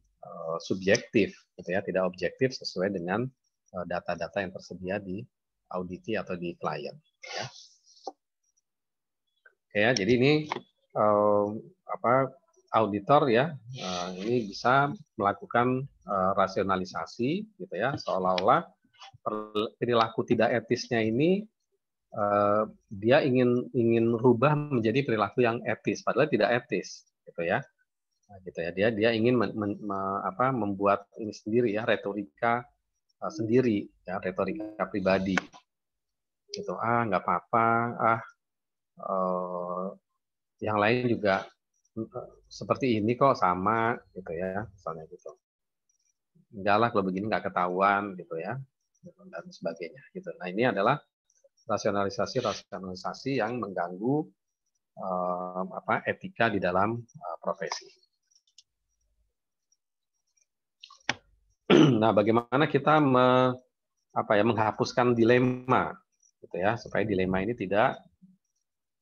subjektif gitu ya, tidak objektif sesuai dengan data-data yang tersedia di auditi atau di klien ya. Oke ya, jadi ini auditor ya, ini bisa melakukan rasionalisasi gitu ya, seolah-olah perilaku tidak etisnya ini dia ingin rubah menjadi perilaku yang etis, padahal tidak etis gitu ya. Nah, gitu ya, dia ingin membuat ini sendiri ya, retorika sendiri ya, retorika pribadi gitu. Nggak apa-apa, yang lain juga seperti ini kok, sama gitu ya, misalnya gitu. Enggak lah kalau begini nggak ketahuan gitu ya, dan sebagainya gitu. Nah ini adalah rasionalisasi yang mengganggu etika di dalam profesi. Nah, bagaimana kita menghapuskan dilema gitu ya, supaya dilema ini tidak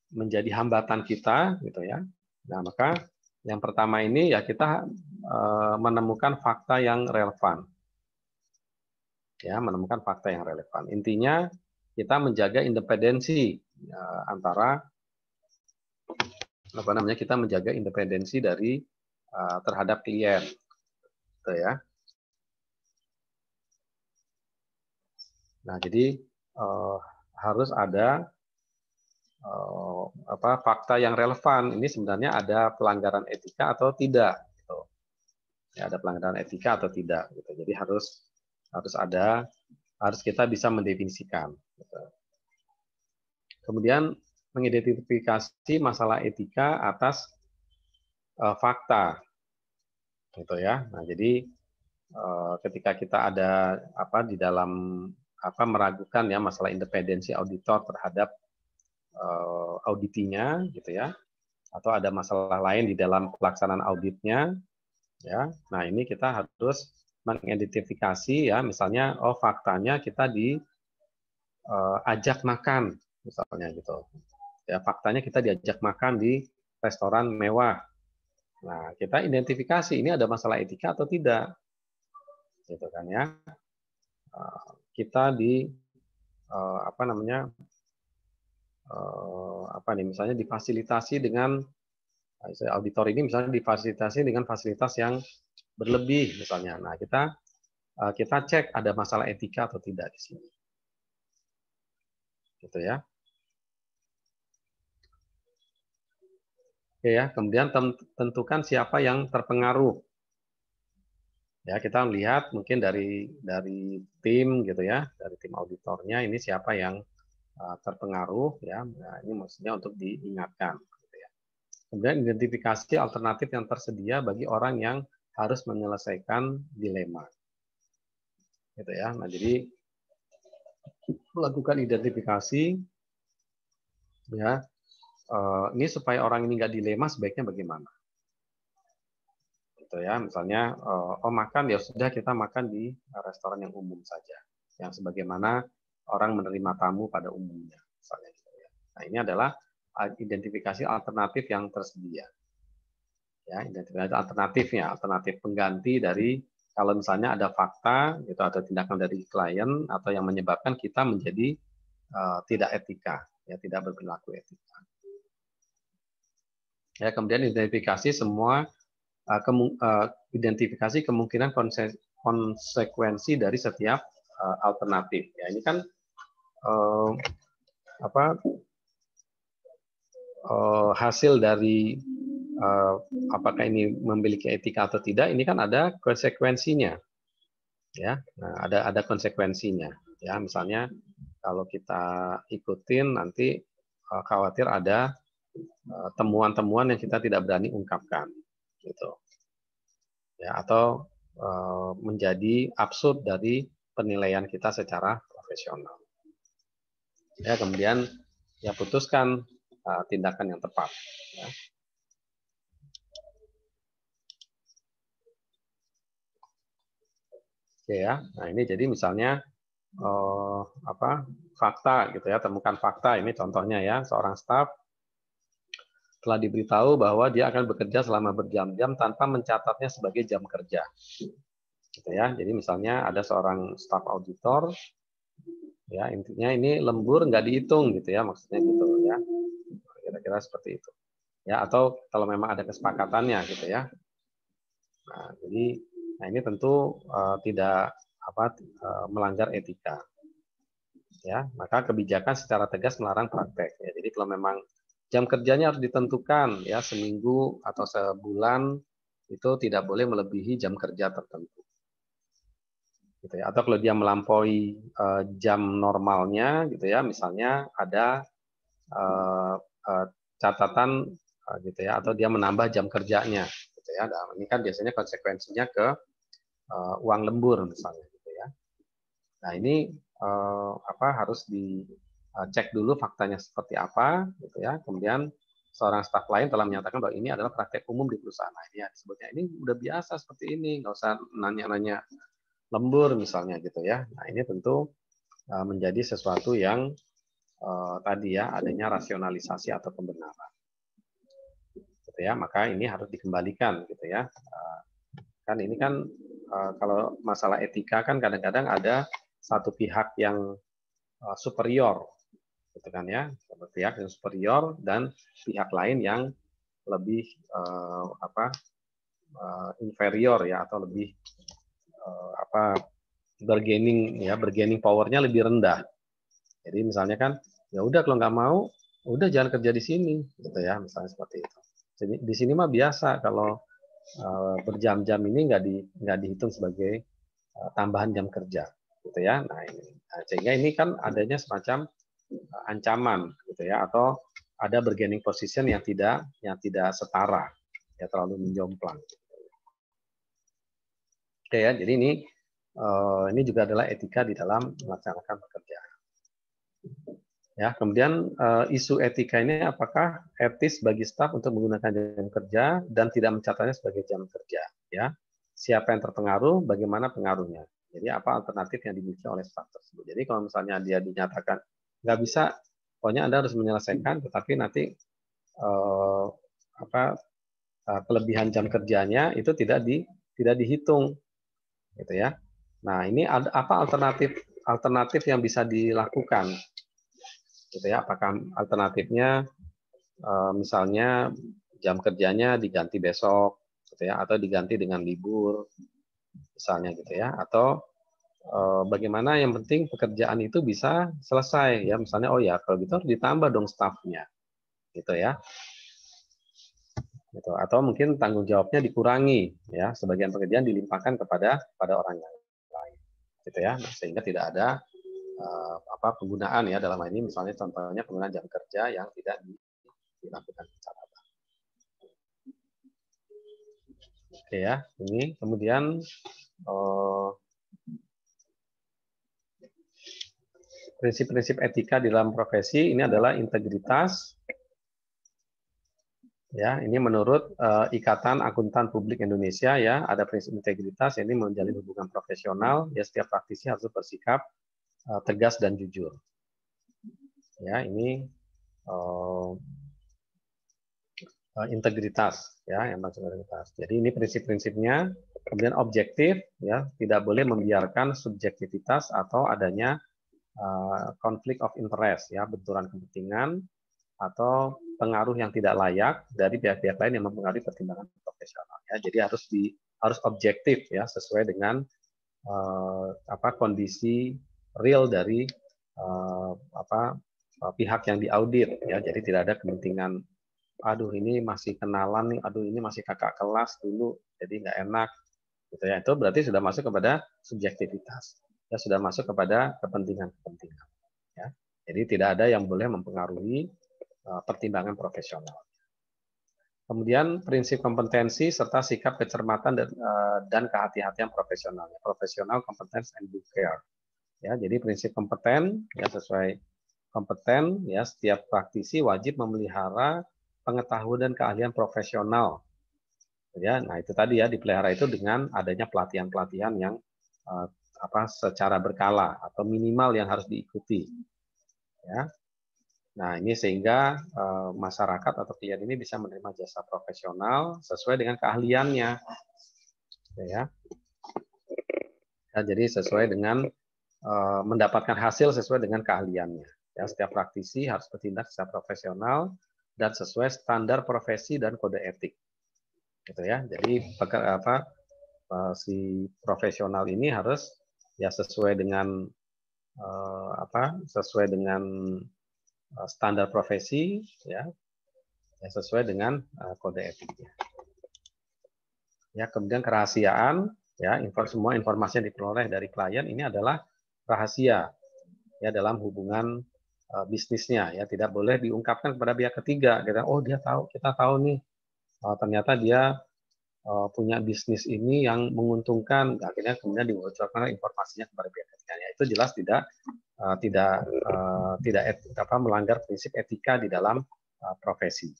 menjadi hambatan kita gitu ya. Nah, maka yang pertama ini ya kita menemukan fakta yang relevan. Ya, menemukan fakta yang relevan. Intinya kita menjaga independensi antara kita menjaga independensi dari terhadap klien gitu ya. Nah, jadi harus ada fakta yang relevan. Ini sebenarnya ada pelanggaran etika atau tidak gitu. Ya, ada pelanggaran etika atau tidak gitu. Jadi harus kita bisa mendefinisikan gitu. Kemudian mengidentifikasi masalah etika atas fakta gitu ya. Nah, jadi ketika kita ada di dalam meragukan ya masalah independensi auditor terhadap auditinya gitu ya, atau ada masalah lain di dalam pelaksanaan auditnya ya. Nah, ini kita harus mengidentifikasi ya, misalnya faktanya kita diajak makan misalnya gitu. Ya, faktanya kita diajak makan di restoran mewah. Nah, kita identifikasi ini ada masalah etika atau tidak. Gitu kan ya. Kita misalnya difasilitasi dengan auditor ini misalnya difasilitasi dengan fasilitas yang berlebih misalnya. Nah, kita cek ada masalah etika atau tidak di sini. Gitu ya. Oke ya, kemudian tentukan siapa yang terpengaruh. Ya, kita melihat mungkin dari tim gitu ya, dari tim auditornya ini siapa yang terpengaruh ya. Nah, ini maksudnya untuk diingatkan gitu ya. Kemudian identifikasi alternatif yang tersedia bagi orang yang harus menyelesaikan dilema. Gitu ya. Nah, jadi melakukan identifikasi ya. Ini supaya orang ini nggak dilema, sebaiknya bagaimana? Gitu ya, misalnya makan ya sudah, kita makan di restoran yang umum saja, yang sebagaimana orang menerima tamu pada umumnya misalnya gitu ya. Nah, ini adalah identifikasi alternatif yang tersedia. Ya, identifikasi alternatifnya, alternatif pengganti dari kalau misalnya ada fakta gitu atau tindakan dari klien atau yang menyebabkan kita menjadi tidak etika, ya tidak berperilaku etika. Ya, kemudian identifikasi semua identifikasi kemungkinan konsekuensi dari setiap alternatif. Ya, ini kan hasil dari apakah ini memiliki etika atau tidak, ini kan ada konsekuensinya. Ya, nah, ada konsekuensinya. Ya, misalnya kalau kita ikutin nanti khawatir ada temuan-temuan yang kita tidak berani ungkapkan, gitu. Ya, atau menjadi absurd dari penilaian kita secara profesional. Ya, kemudian ya putuskan tindakan yang tepat. Ya. Oke ya, nah ini jadi misalnya fakta gitu ya, temukan fakta ini contohnya ya, seorang staf telah diberitahu bahwa dia akan bekerja selama berjam-jam tanpa mencatatnya sebagai jam kerja. Gitu ya. Jadi misalnya ada seorang staf auditor, ya intinya ini lembur nggak dihitung gitu ya, maksudnya gitu ya. Kira-kira seperti itu. Ya, atau kalau memang ada kesepakatannya gitu ya. Nah, jadi ini tentu tidak melanggar etika. Ya, maka kebijakan secara tegas melarang praktek. Ya, jadi kalau memang jam kerjanya harus ditentukan ya seminggu atau sebulan itu tidak boleh melebihi jam kerja tertentu. Gitu ya. Atau kalau dia melampaui jam normalnya gitu ya, misalnya ada catatan gitu ya, atau dia menambah jam kerjanya gitu ya. Nah, ini kan biasanya konsekuensinya ke uang lembur misalnya gitu ya. Nah, ini harus dicek dulu faktanya seperti apa gitu ya. Kemudian seorang staf lain telah menyatakan bahwa ini adalah praktek umum di perusahaan. Nah, ini ya disebutnya ini udah biasa seperti ini, nggak usah nanya-nanya lembur misalnya gitu ya. Nah, ini tentu menjadi sesuatu yang tadi ya adanya rasionalisasi atau pembenaran. Gitu ya, maka ini harus dikembalikan gitu ya. Kan ini kan kalau masalah etika kan kadang-kadang ada satu pihak yang superior gitu kan ya, pihak yang superior dan pihak lain yang lebih inferior ya, atau lebih bargaining powernya lebih rendah. Jadi misalnya kan ya udah kalau nggak mau udah jangan kerja di sini gitu ya, misalnya seperti itu. Jadi di sini mah biasa kalau berjam-jam ini nggak dihitung sebagai tambahan jam kerja gitu ya. Nah, sehingga ini kan adanya semacam ancaman gitu ya, atau ada bargaining position yang tidak setara ya, terlalu menjomplang. Oke ya, jadi ini juga adalah etika di dalam melaksanakan pekerjaan. Ya, kemudian isu etika ini apakah etis bagi staf untuk menggunakan jam kerja dan tidak mencatatnya sebagai jam kerja, ya. Siapa yang terpengaruh, bagaimana pengaruhnya. Jadi apa alternatif yang dimiliki oleh staf tersebut. Jadi kalau misalnya dia dinyatakan nggak bisa, pokoknya Anda harus menyelesaikan, tetapi nanti kelebihan jam kerjanya itu tidak dihitung, gitu ya. Nah, ini apa alternatif yang bisa dilakukan? Gitu ya, apakah alternatifnya misalnya jam kerjanya diganti besok gitu ya, atau diganti dengan libur misalnya gitu ya, atau bagaimana yang penting pekerjaan itu bisa selesai ya, misalnya oh ya kalau gitu harus ditambah dong stafnya gitu ya, gitu. Atau mungkin tanggung jawabnya dikurangi ya, sebagian pekerjaan dilimpahkan kepada orang yang lain gitu ya. Nah, sehingga tidak ada penggunaan ya, dalam hal ini misalnya contohnya penggunaan jam kerja yang tidak dilakukan catatan. Oke ya, ini kemudian prinsip-prinsip etika di dalam profesi ini adalah integritas. Ya, ini menurut Ikatan Akuntan Publik Indonesia ya, ada prinsip integritas, ini menjalin hubungan profesional, ya setiap praktisi harus bersikap tegas dan jujur. Ya, ini integritas, ya, yang masuk integritas. Jadi ini prinsip-prinsipnya. Kemudian objektif, ya, tidak boleh membiarkan subjektivitas atau adanya konflik of interest, ya, benturan kepentingan atau pengaruh yang tidak layak dari pihak-pihak lain yang mempengaruhi pertimbangan profesional. Ya, jadi harus objektif, ya, sesuai dengan kondisi real dari pihak yang diaudit. Ya, jadi tidak ada kepentingan. Aduh, ini masih kenalan nih. Aduh, ini masih kakak kelas dulu. Jadi nggak enak. Gitu ya. Itu berarti sudah masuk kepada subjektivitas. Ya, sudah masuk kepada kepentingan-kepentingan. Ya. Jadi tidak ada yang boleh mempengaruhi pertimbangan profesional. Kemudian prinsip kompetensi serta sikap kecermatan dan kehati-hatian profesional. Profesional competence and due care. Ya, jadi prinsip kompeten, ya, sesuai kompeten, ya, setiap praktisi wajib memelihara pengetahuan dan keahlian profesional. Ya, nah itu tadi, ya, dipelihara itu dengan adanya pelatihan-pelatihan yang secara berkala atau minimal yang harus diikuti. Ya. Nah, ini sehingga masyarakat atau klien ini bisa menerima jasa profesional sesuai dengan keahliannya. Ya. Ya, jadi sesuai dengan mendapatkan hasil sesuai dengan keahliannya. Ya, setiap praktisi harus bertindak secara profesional dan sesuai standar profesi dan kode etik. Gitu ya. Jadi si profesional ini harus, ya, sesuai dengan standar profesi, ya, sesuai dengan kode etiknya. Ya, kemudian kerahasiaan, ya, semua informasi yang diperoleh dari klien ini adalah rahasia, ya, dalam hubungan bisnisnya, ya, tidak boleh diungkapkan kepada pihak ketiga. Kita tahu nih, ternyata dia punya bisnis ini yang menguntungkan, akhirnya kemudian dibocorkan informasinya kepada pihak ketiga. Ya, itu jelas tidak melanggar prinsip etika di dalam profesi.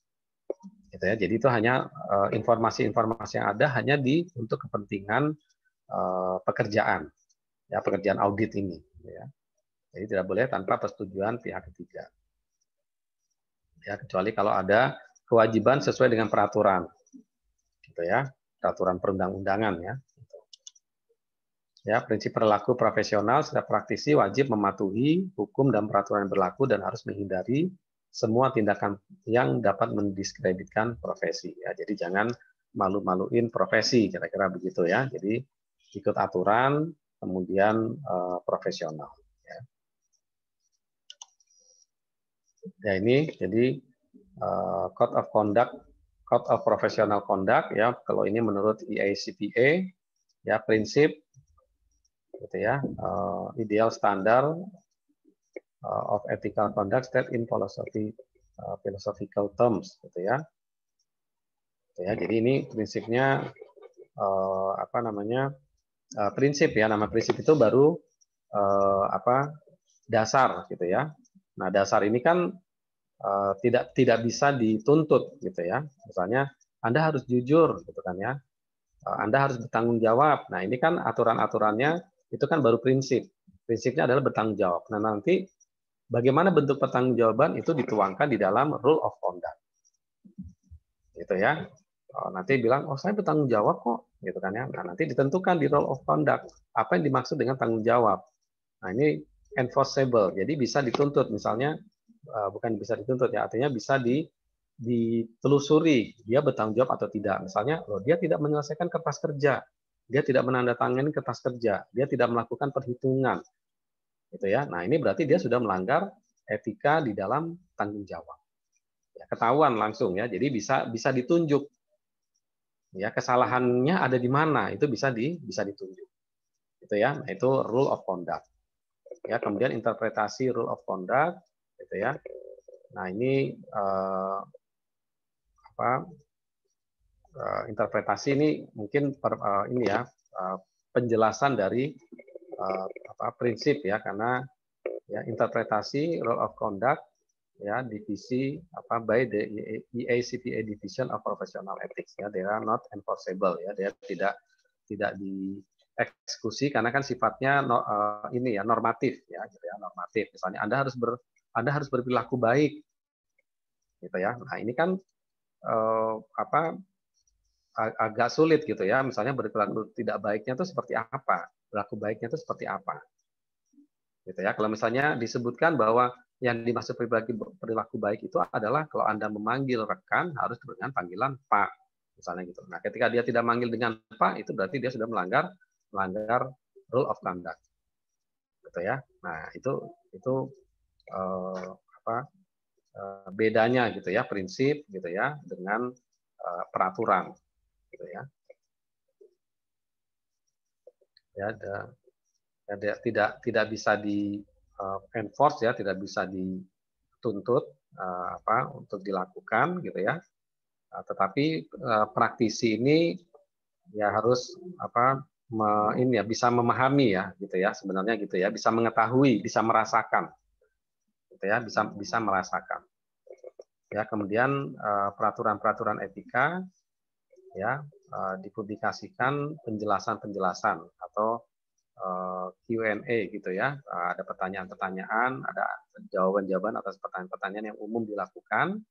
Gitu ya. Jadi itu hanya informasi-informasi yang ada hanya untuk kepentingan pekerjaan, ya, pekerjaan audit ini. Ya. Jadi tidak boleh tanpa persetujuan pihak ketiga. Ya, kecuali kalau ada kewajiban sesuai dengan peraturan, gitu ya, peraturan perundang-undangan, ya. Ya, prinsip perilaku profesional setiap praktisi wajib mematuhi hukum dan peraturan yang berlaku dan harus menghindari semua tindakan yang dapat mendiskreditkan profesi. Ya, jadi jangan malu-maluin profesi, kira-kira begitu, ya. Jadi ikut aturan, kemudian profesional. Ya. Ya, ini jadi Code of Conduct, Code of Professional Conduct, ya. Kalau ini menurut EACPA, ya, prinsip, gitu ya, ideal standar of ethical conduct state in philosophical terms, gitu ya. Jadi ini prinsipnya prinsip, ya, nama prinsip itu baru dasar, gitu ya. Nah, dasar ini kan tidak bisa dituntut, gitu ya. Misalnya Anda harus jujur, gitu kan, ya. Anda harus bertanggung jawab. Nah, ini kan aturan-aturannya itu kan baru prinsip. Prinsipnya adalah bertanggung jawab. Nah, nanti bagaimana bentuk pertanggungjawaban itu dituangkan di dalam rule of conduct, gitu ya. Nanti bilang, saya bertanggung jawab kok, gitu kan, ya. Nah, nanti ditentukan di rule of conduct apa yang dimaksud dengan tanggung jawab. Nah, ini enforceable, jadi bisa dituntut, misalnya bukan bisa dituntut, ya, artinya bisa ditelusuri dia bertanggung jawab atau tidak. Misalnya, dia tidak menyelesaikan kertas kerja, dia tidak menandatangani kertas kerja, dia tidak melakukan perhitungan, gitu ya. Nah, ini berarti dia sudah melanggar etika di dalam tanggung jawab. Ya, ketahuan langsung, ya. Jadi bisa ditunjuk. Ya, kesalahannya ada di mana? Itu bisa ditunjuk. Gitu ya. Nah, itu rule of conduct. Ya, kemudian interpretasi rule of conduct, gitu ya. Nah, ini interpretasi ini mungkin penjelasan dari prinsip, ya, karena, ya, interpretasi rule of conduct, ya, divisi by the EACPA Division of Professional Ethics, ya, they are not enforceable, ya, dia tidak dieksekusi karena kan sifatnya normatif, ya, gitu ya, normatif. Misalnya Anda harus berperilaku baik, gitu ya. Nah, ini kan agak sulit gitu ya. Misalnya berperilaku tidak baiknya itu seperti apa? Perilaku baiknya itu seperti apa? Gitu ya. Kalau misalnya disebutkan bahwa yang dimaksud perilaku baik itu adalah kalau Anda memanggil rekan harus dengan panggilan Pak, misalnya gitu. Nah, ketika dia tidak manggil dengan Pak, itu berarti dia sudah melanggar rule of conduct, gitu ya. Nah, itu bedanya gitu ya, prinsip gitu ya dengan peraturan, gitu ya. Ya, tidak bisa di enforce ya, tidak bisa dituntut untuk dilakukan gitu ya. Tetapi praktisi ini ya harus ini ya bisa memahami ya gitu ya, sebenarnya gitu ya, bisa mengetahui, bisa merasakan gitu ya, bisa merasakan. Ya, kemudian peraturan-peraturan etika ya dipublikasikan penjelasan-penjelasan atau Q&A gitu ya. Ada pertanyaan-pertanyaan, ada jawaban-jawaban atas pertanyaan-pertanyaan yang umum dilakukan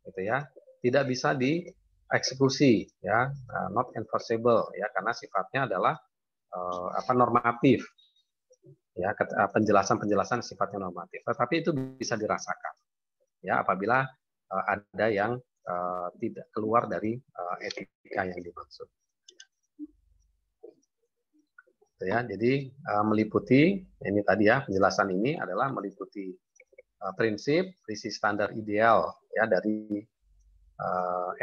gitu ya. Tidak bisa dieksekusi ya, not enforceable ya, karena sifatnya adalah normatif ya, penjelasan-penjelasan sifatnya normatif. Tetapi itu bisa dirasakan ya apabila ada yang tidak keluar dari etika yang dimaksud. Ya, jadi meliputi ini tadi ya, penjelasan ini adalah meliputi prinsip, standar ideal ya dari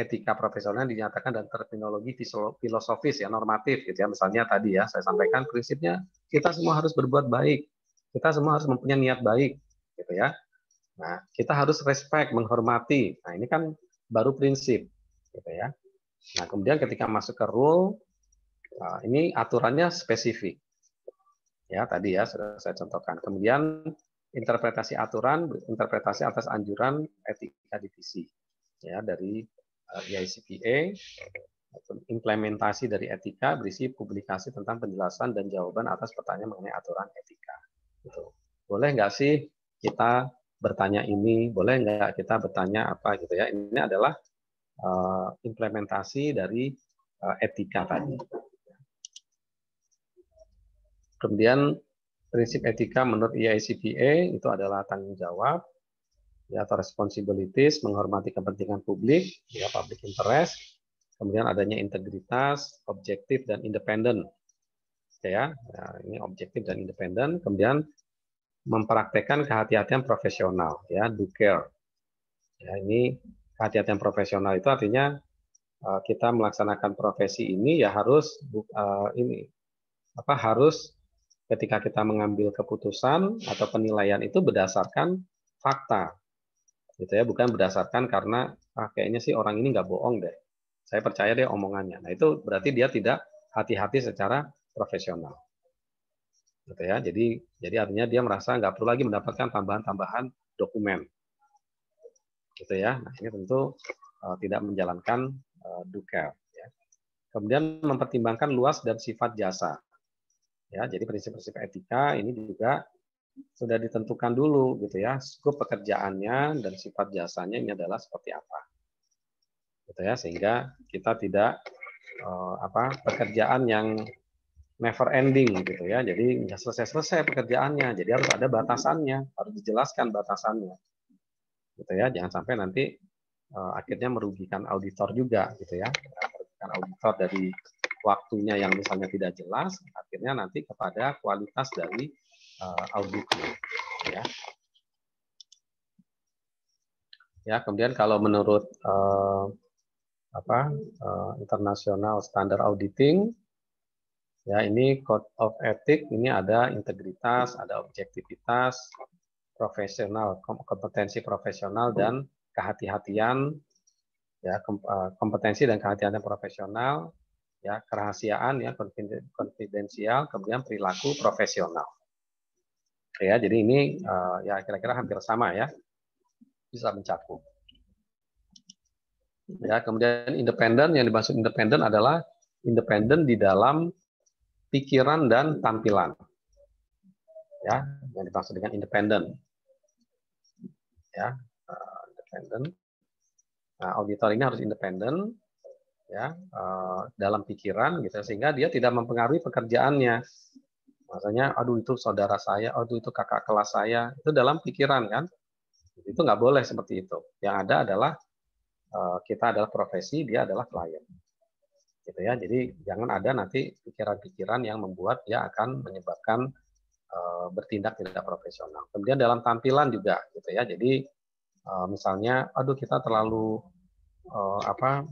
etika profesional yang dinyatakan dan terminologi filosofis ya, normatif gitu ya. Misalnya tadi ya saya sampaikan prinsipnya kita semua harus berbuat baik, kita semua harus mempunyai niat baik gitu ya. Nah, kita harus respect, menghormati. Nah, ini kan baru prinsip gitu ya. Nah, kemudian ketika masuk ke rule, ini aturannya spesifik. Ya, tadi ya sudah saya contohkan. Kemudian interpretasi aturan, interpretasi atas anjuran etika divisi ya dari IICPA, implementasi dari etika berisi publikasi tentang penjelasan dan jawaban atas pertanyaan mengenai aturan etika. Gitu. Boleh nggak sih kita bertanya ini? Boleh nggak kita bertanya apa gitu ya? Ini adalah implementasi dari etika tadi. Kemudian prinsip etika menurut IICPA itu adalah tanggung jawab ya, atau responsibilities, menghormati kepentingan publik, ya, public interest, kemudian adanya integritas, objektif dan independen, ya, nah, ini objektif dan independen, kemudian mempraktekkan kehati-hatian profesional, ya, do care, ya, ini kehati-hatian profesional itu artinya kita melaksanakan profesi ini ya harus harus ketika kita mengambil keputusan atau penilaian itu berdasarkan fakta, gitu ya, bukan berdasarkan karena kayaknya sih orang ini nggak bohong deh, saya percaya deh omongannya. Nah, itu berarti dia tidak hati-hati secara profesional, gitu ya. Jadi artinya dia merasa nggak perlu lagi mendapatkan tambahan-tambahan dokumen, gitu ya. Nah, ini tentu tidak menjalankan do care. Ya. Kemudian mempertimbangkan luas dan sifat jasa. Ya, jadi prinsip-prinsip etika ini juga sudah ditentukan dulu gitu ya, skop pekerjaannya dan sifat jasanya ini adalah seperti apa, gitu ya, sehingga kita tidak pekerjaan yang never ending gitu ya, jadi nggak selesai pekerjaannya, jadi harus ada batasannya, harus dijelaskan batasannya, gitu ya, jangan sampai nanti akhirnya merugikan auditor juga gitu ya, merugikan auditor dari waktunya yang misalnya tidak jelas, akhirnya nanti kepada kualitas dari auditnya ya. Ya, kemudian kalau menurut internasional standar auditing ya, ini code of ethic, ini ada integritas, ada objektivitas, profesional, kompetensi profesional dan kehati-hatian ya, kompetensi dan kehati-hatian profesional ya, kerahasiaan ya, konfidensial, kemudian perilaku profesional. Ya, jadi ini ya kira-kira hampir sama ya, bisa mencakup. Ya, kemudian independen, yang dimaksud independen adalah independen di dalam pikiran dan tampilan. Ya, yang dimaksud dengan independen. Ya, independen Nah, auditor ini harus independen, ya, dalam pikiran, gitu, sehingga dia tidak mempengaruhi pekerjaannya. Maksudnya, aduh itu saudara saya, aduh itu kakak kelas saya, itu dalam pikiran kan, itu nggak boleh seperti itu. Yang ada adalah kita adalah profesi, dia adalah klien, gitu ya. Jadi jangan ada nanti pikiran-pikiran yang membuat dia akan menyebabkan bertindak tidak profesional. Kemudian dalam tampilan juga, gitu ya. Jadi misalnya, aduh kita terlalu apa,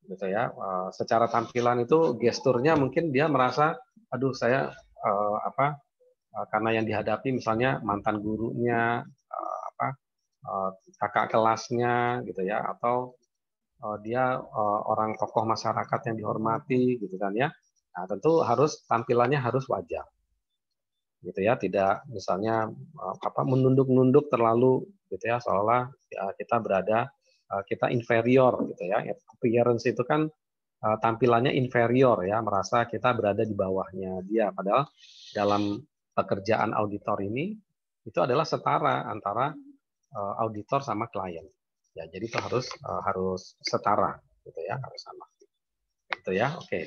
gitu ya. Secara tampilan itu gesturnya mungkin dia merasa, aduh saya apa, karena yang dihadapi misalnya mantan gurunya, apa, kakak kelasnya, gitu ya, atau dia orang tokoh masyarakat yang dihormati, gitu kan ya. Nah, tentu harus tampilannya harus wajar, gitu ya, tidak misalnya apa menunduk-nunduk terlalu, gitu ya, seolah kita berada kita inferior, gitu ya. Appearance itu kan tampilannya inferior ya, merasa kita berada di bawahnya dia, padahal dalam pekerjaan auditor ini itu adalah setara antara auditor sama klien. Ya, jadi itu harus setara, gitu ya, harus sama. Gitu ya, oke.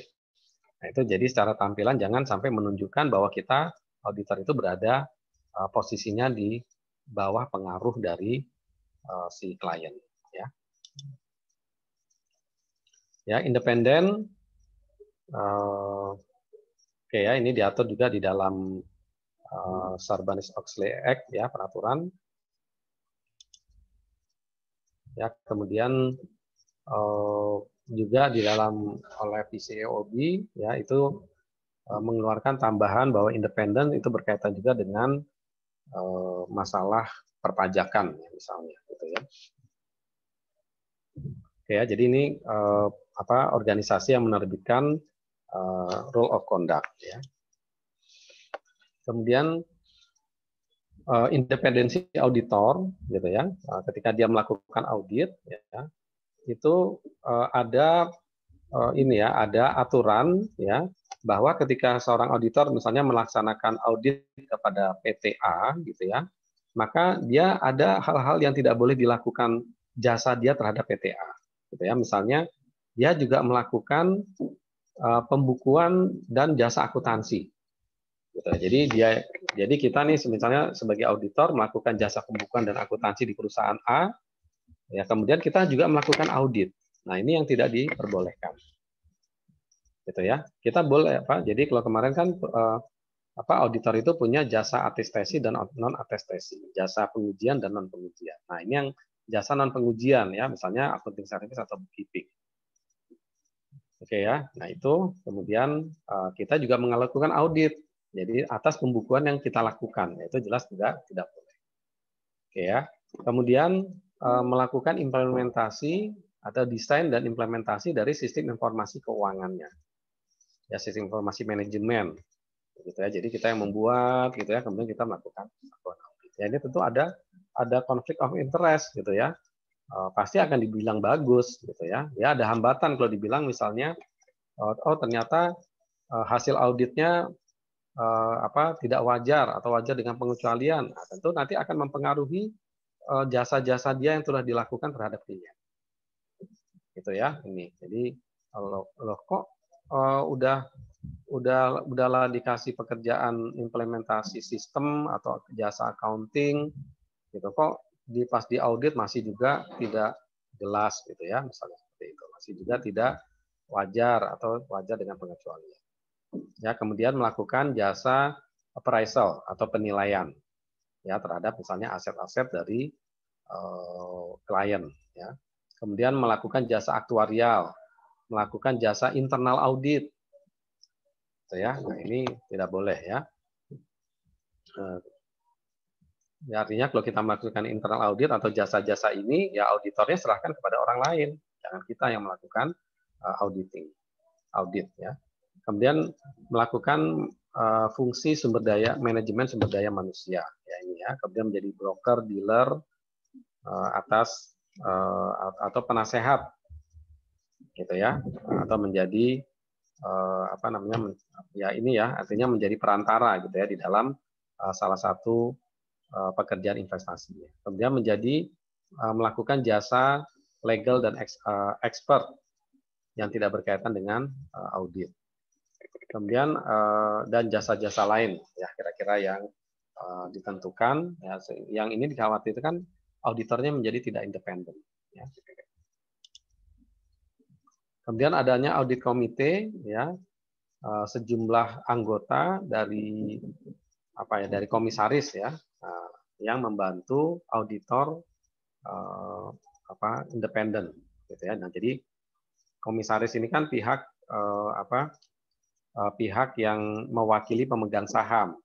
Nah, itu jadi secara tampilan jangan sampai menunjukkan bahwa kita auditor itu berada posisinya di bawah pengaruh dari si klien, ya. Ya, independen. Oke ya, ini diatur juga di dalam Sarbanes-Oxley Act ya, peraturan. Ya, kemudian juga di dalam oleh PCAOB ya, itu mengeluarkan tambahan bahwa independen itu berkaitan juga dengan masalah perpajakan misalnya, gitu ya. Oke ya, jadi ini apa organisasi yang menerbitkan rule of conduct ya. Kemudian independensi auditor, gitu ya, ketika dia melakukan audit, ya, itu ada ini ya, ada aturan ya bahwa ketika seorang auditor misalnya melaksanakan audit kepada PTA, gitu ya, maka dia ada hal-hal yang tidak boleh dilakukan jasa dia terhadap PTA, gitu ya. Misalnya dia juga melakukan pembukuan dan jasa akuntansi. Gitu. Jadi kita nih misalnya sebagai auditor melakukan jasa pembukuan dan akuntansi di perusahaan A, ya kemudian kita juga melakukan audit. Nah ini yang tidak diperbolehkan, gitu ya. Kita boleh apa? Jadi kalau kemarin kan apa auditor itu punya jasa atestasi dan non atestasi, jasa pengujian dan non pengujian. Nah ini yang jasa non pengujian ya, misalnya accounting service atau bookkeeping. Oke ya. Nah itu kemudian kita juga melakukan audit. Jadi atas pembukuan yang kita lakukan, itu jelas tidak boleh. Oke ya. Kemudian melakukan implementasi atau desain dan implementasi dari sistem informasi keuangannya. Ya, sistem informasi manajemen. Gitu ya. Jadi kita yang membuat gitu ya, kemudian kita melakukan audit. Ya, ini tentu ada konflik of interest gitu ya. Pasti akan dibilang bagus gitu ya. Ya ada hambatan kalau dibilang misalnya oh ternyata hasil auditnya apa tidak wajar atau wajar dengan pengecualian, nah, tentu nanti akan mempengaruhi jasa-jasa dia yang telah dilakukan terhadap klien, gitu ya. Ini jadi loh kok udahlah dikasih pekerjaan implementasi sistem atau jasa accounting, gitu kok pas di audit masih juga tidak jelas gitu ya, misalnya seperti itu, masih juga tidak wajar atau wajar dengan pengecualian. Ya, kemudian melakukan jasa appraisal atau penilaian ya terhadap misalnya aset-aset dari klien ya. Kemudian melakukan jasa aktuarial, melakukan jasa internal audit. Gitu ya. Nah, ini tidak boleh ya. Ya, artinya kalau kita melakukan internal audit atau jasa-jasa ini ya auditornya serahkan kepada orang lain, jangan kita yang melakukan audit ya. Kemudian melakukan fungsi sumber daya manajemen sumber daya manusia ya ini ya. Kemudian menjadi broker, dealer atas atau penasehat gitu ya, atau menjadi apa namanya ya ini ya artinya menjadi perantara gitu ya di dalam salah satu pekerjaan investasi. Kemudian menjadi melakukan jasa legal dan expert yang tidak berkaitan dengan audit. Kemudian dan jasa-jasa lain ya kira-kira yang ditentukan ya, yang ini dikhawatirkan auditornya menjadi tidak independen ya. Kemudian adanya audit komite ya, sejumlah anggota dari dari komisaris ya yang membantu auditor independen gitu ya. Nah, jadi komisaris ini kan pihak pihak yang mewakili pemegang saham.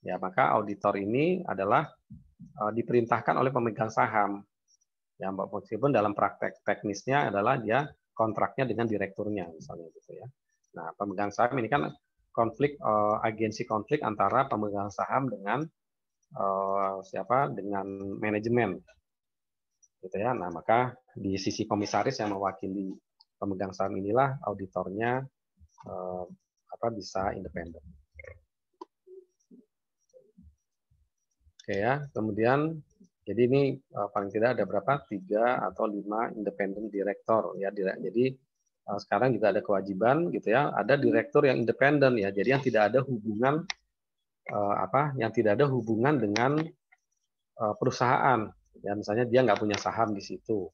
Ya, maka auditor ini adalah diperintahkan oleh pemegang saham. Ya, meskipun dalam praktek teknisnya adalah dia kontraknya dengan direkturnya misalnya gitu ya. Nah, pemegang saham ini kan konflik agensi konflik antara pemegang saham dengan dengan manajemen. Gitu ya. Nah, maka di sisi komisaris yang mewakili pemegang saham inilah auditornya bisa independen. Oke ya, kemudian jadi ini paling tidak ada berapa? 3 atau 5 independent director ya. Jadi sekarang juga ada kewajiban gitu ya, ada direktur yang independen ya. Jadi yang tidak ada hubungan yang tidak ada hubungan dengan perusahaan. Ya, misalnya dia nggak punya saham di situ.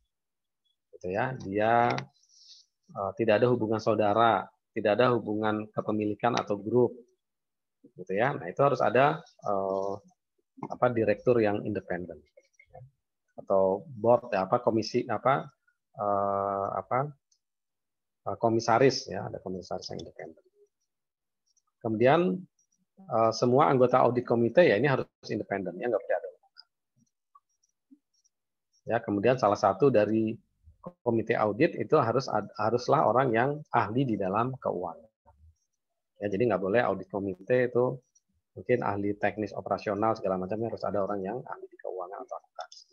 Gitu ya. Dia tidak ada hubungan saudara, tidak ada hubungan kepemilikan atau grup. Gitu ya. Nah, itu harus ada direktur yang independen atau board ya, komisi komisaris ya, ada komisaris yang independen. Kemudian semua anggota audit komite ya ini harus independen ya, nggak boleh ada. Ya, kemudian salah satu dari komite audit itu haruslah orang yang ahli di dalam keuangan. Ya, jadi nggak boleh audit komite itu mungkin ahli teknis operasional segala macamnya, harus ada orang yang ahli di keuangan atau akuntansi.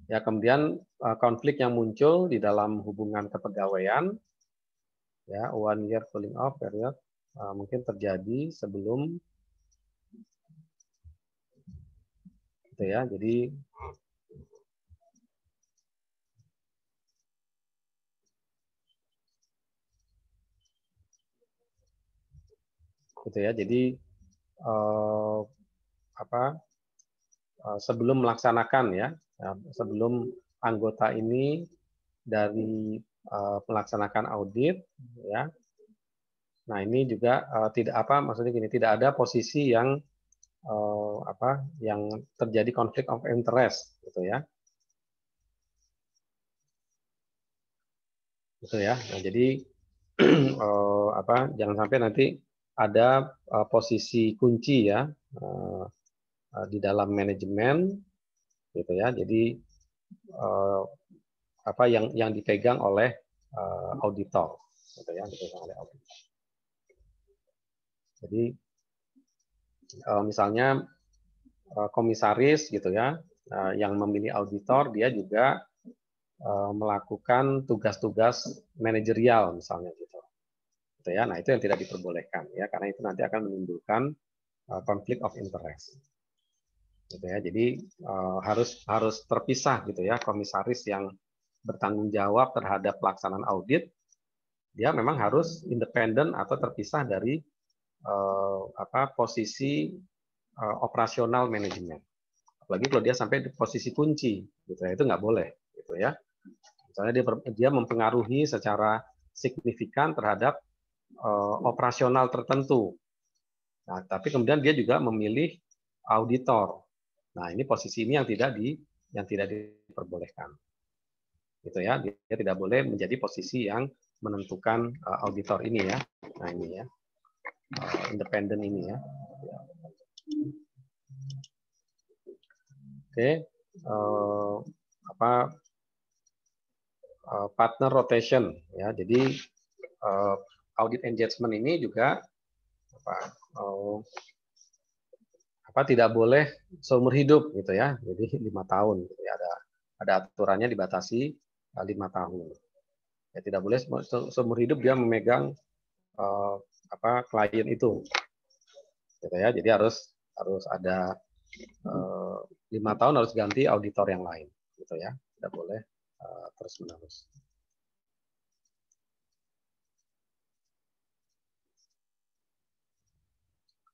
Ya, kemudian konflik yang muncul di dalam hubungan kepegawaian, ya 1 year cooling off period mungkin terjadi sebelum, gitu ya. Jadi gitu ya. Jadi sebelum melaksanakan ya, sebelum anggota ini dari melaksanakan audit ya. Nah, ini juga maksudnya gini, tidak ada posisi yang yang terjadi konflik of interest gitu ya. Gitu ya. Nah, jadi jangan sampai nanti ada posisi kunci ya di dalam manajemen gitu ya. Jadi yang dipegang oleh auditor gitu ya, dipegang oleh auditor. Jadi misalnya komisaris gitu ya yang memilih auditor, dia juga melakukan tugas-tugas manajerial misalnya gitu ya. Nah, itu yang tidak diperbolehkan ya, karena itu nanti akan menimbulkan konflik of interest gitu ya. Jadi harus terpisah gitu ya, komisaris yang bertanggung jawab terhadap pelaksanaan audit dia memang harus independen atau terpisah dari posisi operasional manajemen. Apalagi kalau dia sampai di posisi kunci gitu ya, itu nggak boleh gitu ya. Misalnya dia mempengaruhi secara signifikan terhadap operasional tertentu. Nah, tapi kemudian dia juga memilih auditor. Nah, ini posisi ini yang tidak diperbolehkan. Gitu ya. Dia tidak boleh menjadi posisi yang menentukan auditor ini ya. Nah, ini ya. Independen ini ya. Oke. Partner rotation ya. Jadi audit engagement ini juga tidak boleh seumur hidup gitu ya. Jadi 5 tahun gitu ya. Ada aturannya, dibatasi 5 tahun. Ya, tidak boleh seumur hidup dia memegang klien itu. Gitu ya. Jadi harus ada 5 tahun harus ganti auditor yang lain gitu ya. tidak boleh terus-menerus.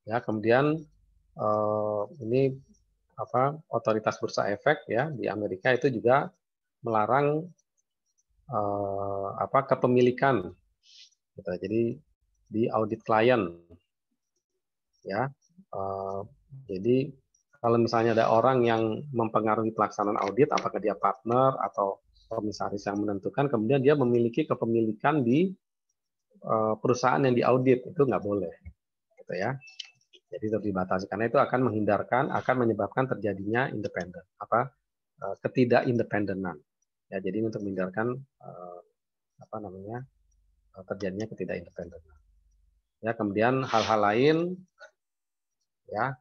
Ya, kemudian ini otoritas bursa efek ya di Amerika itu juga melarang kepemilikan, gitu. Jadi di audit klien, ya. Jadi kalau misalnya ada orang yang mempengaruhi pelaksanaan audit, apakah dia partner atau komisaris yang menentukan, kemudian dia memiliki kepemilikan di perusahaan yang diaudit, itu nggak boleh, gitu ya. Jadi itu dibatasi karena itu akan menyebabkan terjadinya ketidakindependenan. Ya, jadi untuk menghindarkan terjadinya ketidakindependenan. Ya, kemudian hal-hal lain, ya,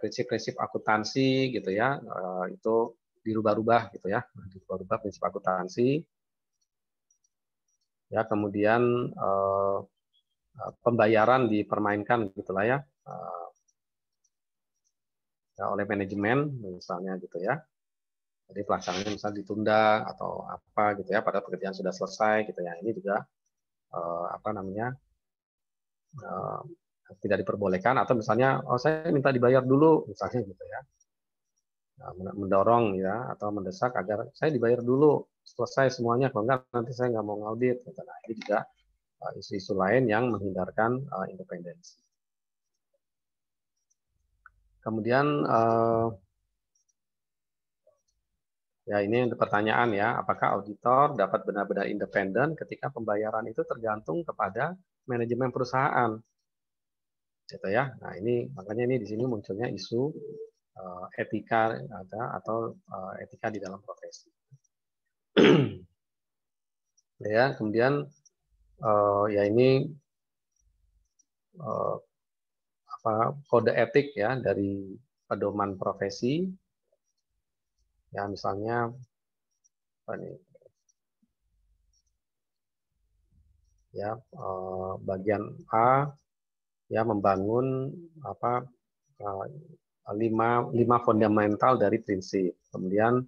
prinsip-prinsip akuntansi gitu ya, itu dirubah-rubah gitu ya, dirubah-rubah prinsip akuntansi. Ya, kemudian pembayaran dipermainkan gitulah ya, oleh manajemen misalnya gitu ya. Jadi pelaksanaannya misalnya ditunda atau apa gitu ya, padahal pekerjaan sudah selesai gitu ya. Ini juga tidak diperbolehkan, atau misalnya saya minta dibayar dulu misalnya gitu ya. Nah, mendorong ya atau mendesak agar saya dibayar dulu selesai semuanya, kalau enggak nanti saya nggak mau ngaudit. Gitu. Nah, ini juga isu-isu lain yang menghindarkan independensi. Kemudian ya ini pertanyaan ya, apakah auditor dapat benar-benar independen ketika pembayaran itu tergantung kepada manajemen perusahaan, gitu ya. Nah ini makanya ini di sini munculnya isu etika atau etika di dalam profesi. Ya, kemudian ya ini kode etik ya dari pedoman profesi. Ya misalnya ya bagian A ya membangun lima fundamental dari prinsip, kemudian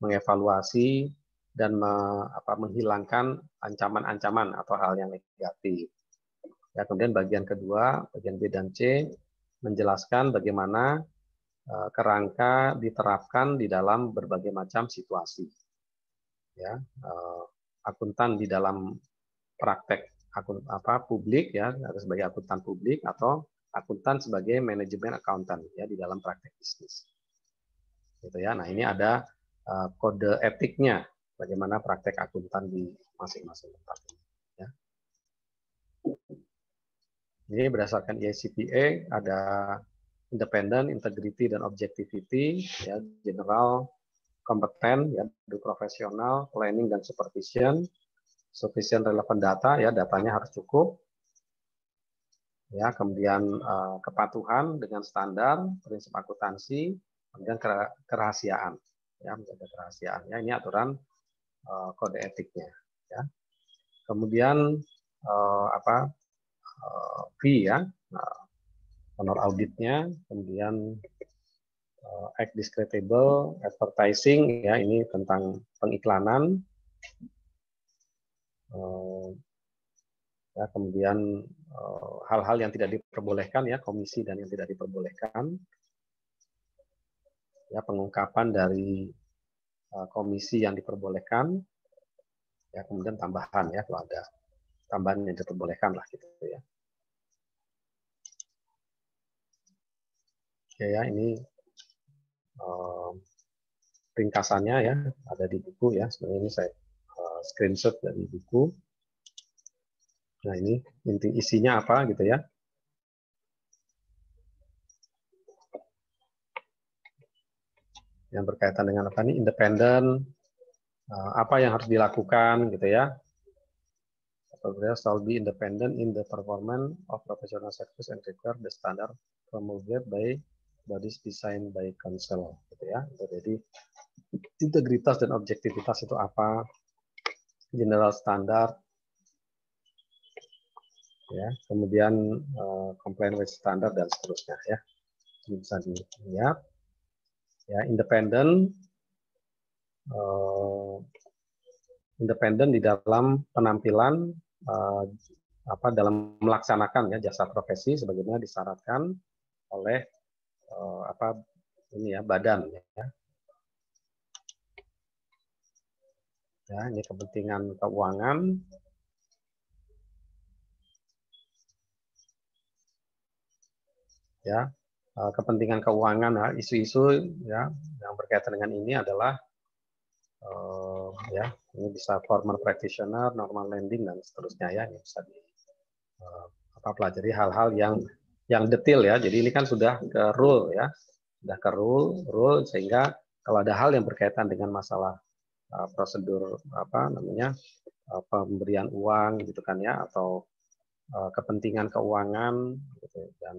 mengevaluasi dan menghilangkan ancaman-ancaman atau hal yang negatif. Ya, kemudian bagian kedua, bagian B dan C menjelaskan bagaimana kerangka diterapkan di dalam berbagai macam situasi. Ya, akuntan di dalam praktek publik ya, sebagai akuntan publik atau akuntan sebagai manajemen akuntan ya di dalam praktek bisnis. Gitu ya. Nah, ini ada kode etiknya bagaimana praktek akuntan di masing-masing tempat. Ya. Ini berdasarkan ICPA ada independent, integrity dan objectivity, ya, general, kompeten, ya, profesional, planning dan supervision, sufficient relevant data, ya, datanya harus cukup, ya, kemudian kepatuhan dengan standar, prinsip akuntansi, kemudian kerahasiaan, ya, menjaga kerahasiaan, ya, ini aturan kode etiknya, ya. Kemudian fee ya, honor auditnya, kemudian act discreditable, advertising ya ini tentang pengiklanan, ya kemudian hal-hal yang tidak diperbolehkan ya komisi dan yang tidak diperbolehkan, ya pengungkapan dari komisi yang diperbolehkan, ya kemudian tambahan ya kalau ada tambahan yang diperbolehkan lah gitu ya. Oke ya ini ringkasannya ya ada di buku ya, sebenarnya ini saya screenshot dari buku. Nah ini inti isinya apa gitu ya. Yang berkaitan dengan apa nih, independen, apa yang harus dilakukan gitu ya. Shall be independent in the performance of professional service and require the standard promoted by bodies designed by council gitu ya. Jadi integritas dan objektivitas itu apa, general standard, ya, kemudian compliant with standard dan seterusnya ya. Bisa dilihat. Ya, independen independen di dalam penampilan dalam melaksanakan ya jasa profesi sebagaimana disyaratkan oleh badan ya. Ya, ini kepentingan keuangan. Ya, kepentingan keuangan, isu-isu ya yang berkaitan dengan ini adalah ya ini bisa formal practitioner, normal lending dan seterusnya ya, ini bisa pelajari hal-hal yang detail ya. Jadi ini kan sudah ke rule ya, sudah ke rule sehingga kalau ada hal yang berkaitan dengan masalah prosedur pemberian uang gitu kan ya, atau kepentingan keuangan gitu, dan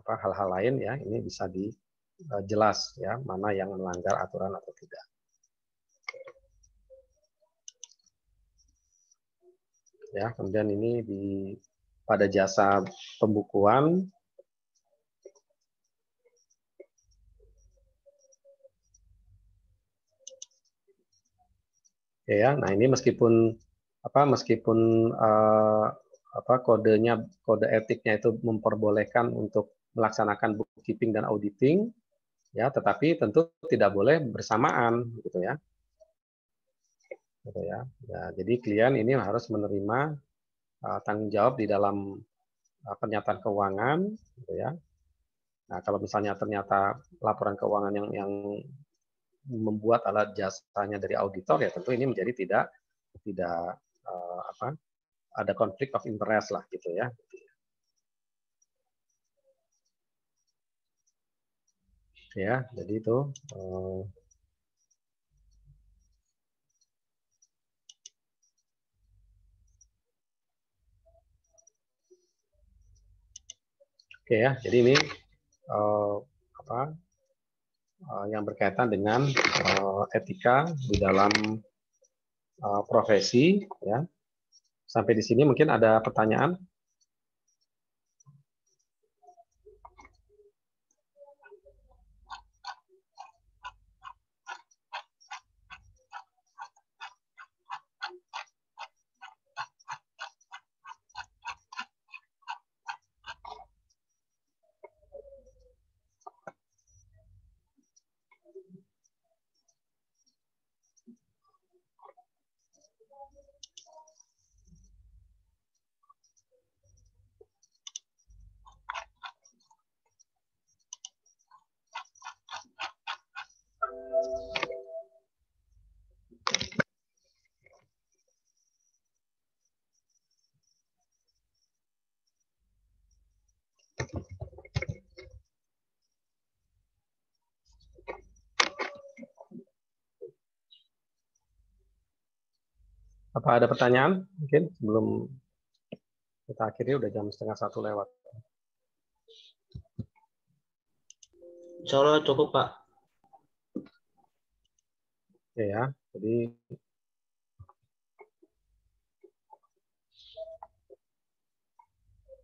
hal-hal lain ya, ini bisa jelas ya mana yang melanggar aturan atau tidak. Ya, kemudian ini pada jasa pembukuan ya. Nah, ini meskipun kode etiknya itu memperbolehkan untuk melaksanakan bookkeeping dan auditing ya, tetapi tentu tidak boleh bersamaan gitu ya. Gitu ya. Ya, jadi klien ini harus menerima tanggung jawab di dalam pernyataan keuangan gitu ya. Nah, kalau misalnya ternyata laporan keuangan yang membuat alat jasanya dari auditor ya tentu ini menjadi tidak ada konflik of interest lah gitu ya. Ya, jadi itu oke ya. Jadi ini yang berkaitan dengan etika di dalam profesi ya. Sampai di sini mungkin ada pertanyaan? Apa ada pertanyaan? Mungkin sebelum kita akhiri udah jam 12:30 lewat.
Insya Allah cukup, Pak.
Oke ya, jadi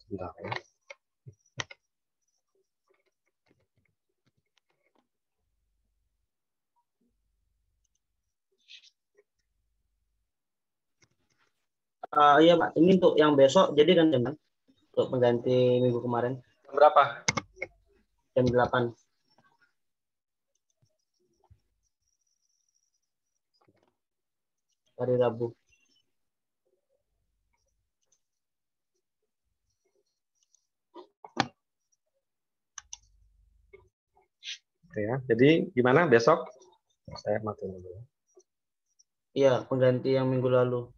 sebentar ya.
Iya, Pak. Ini untuk yang besok, jadi kan untuk pengganti minggu kemarin.
Berapa?
Jam 8. Hari Rabu.
Oke ya, jadi gimana besok? Saya matiin dulu.
Iya, pengganti yang minggu lalu.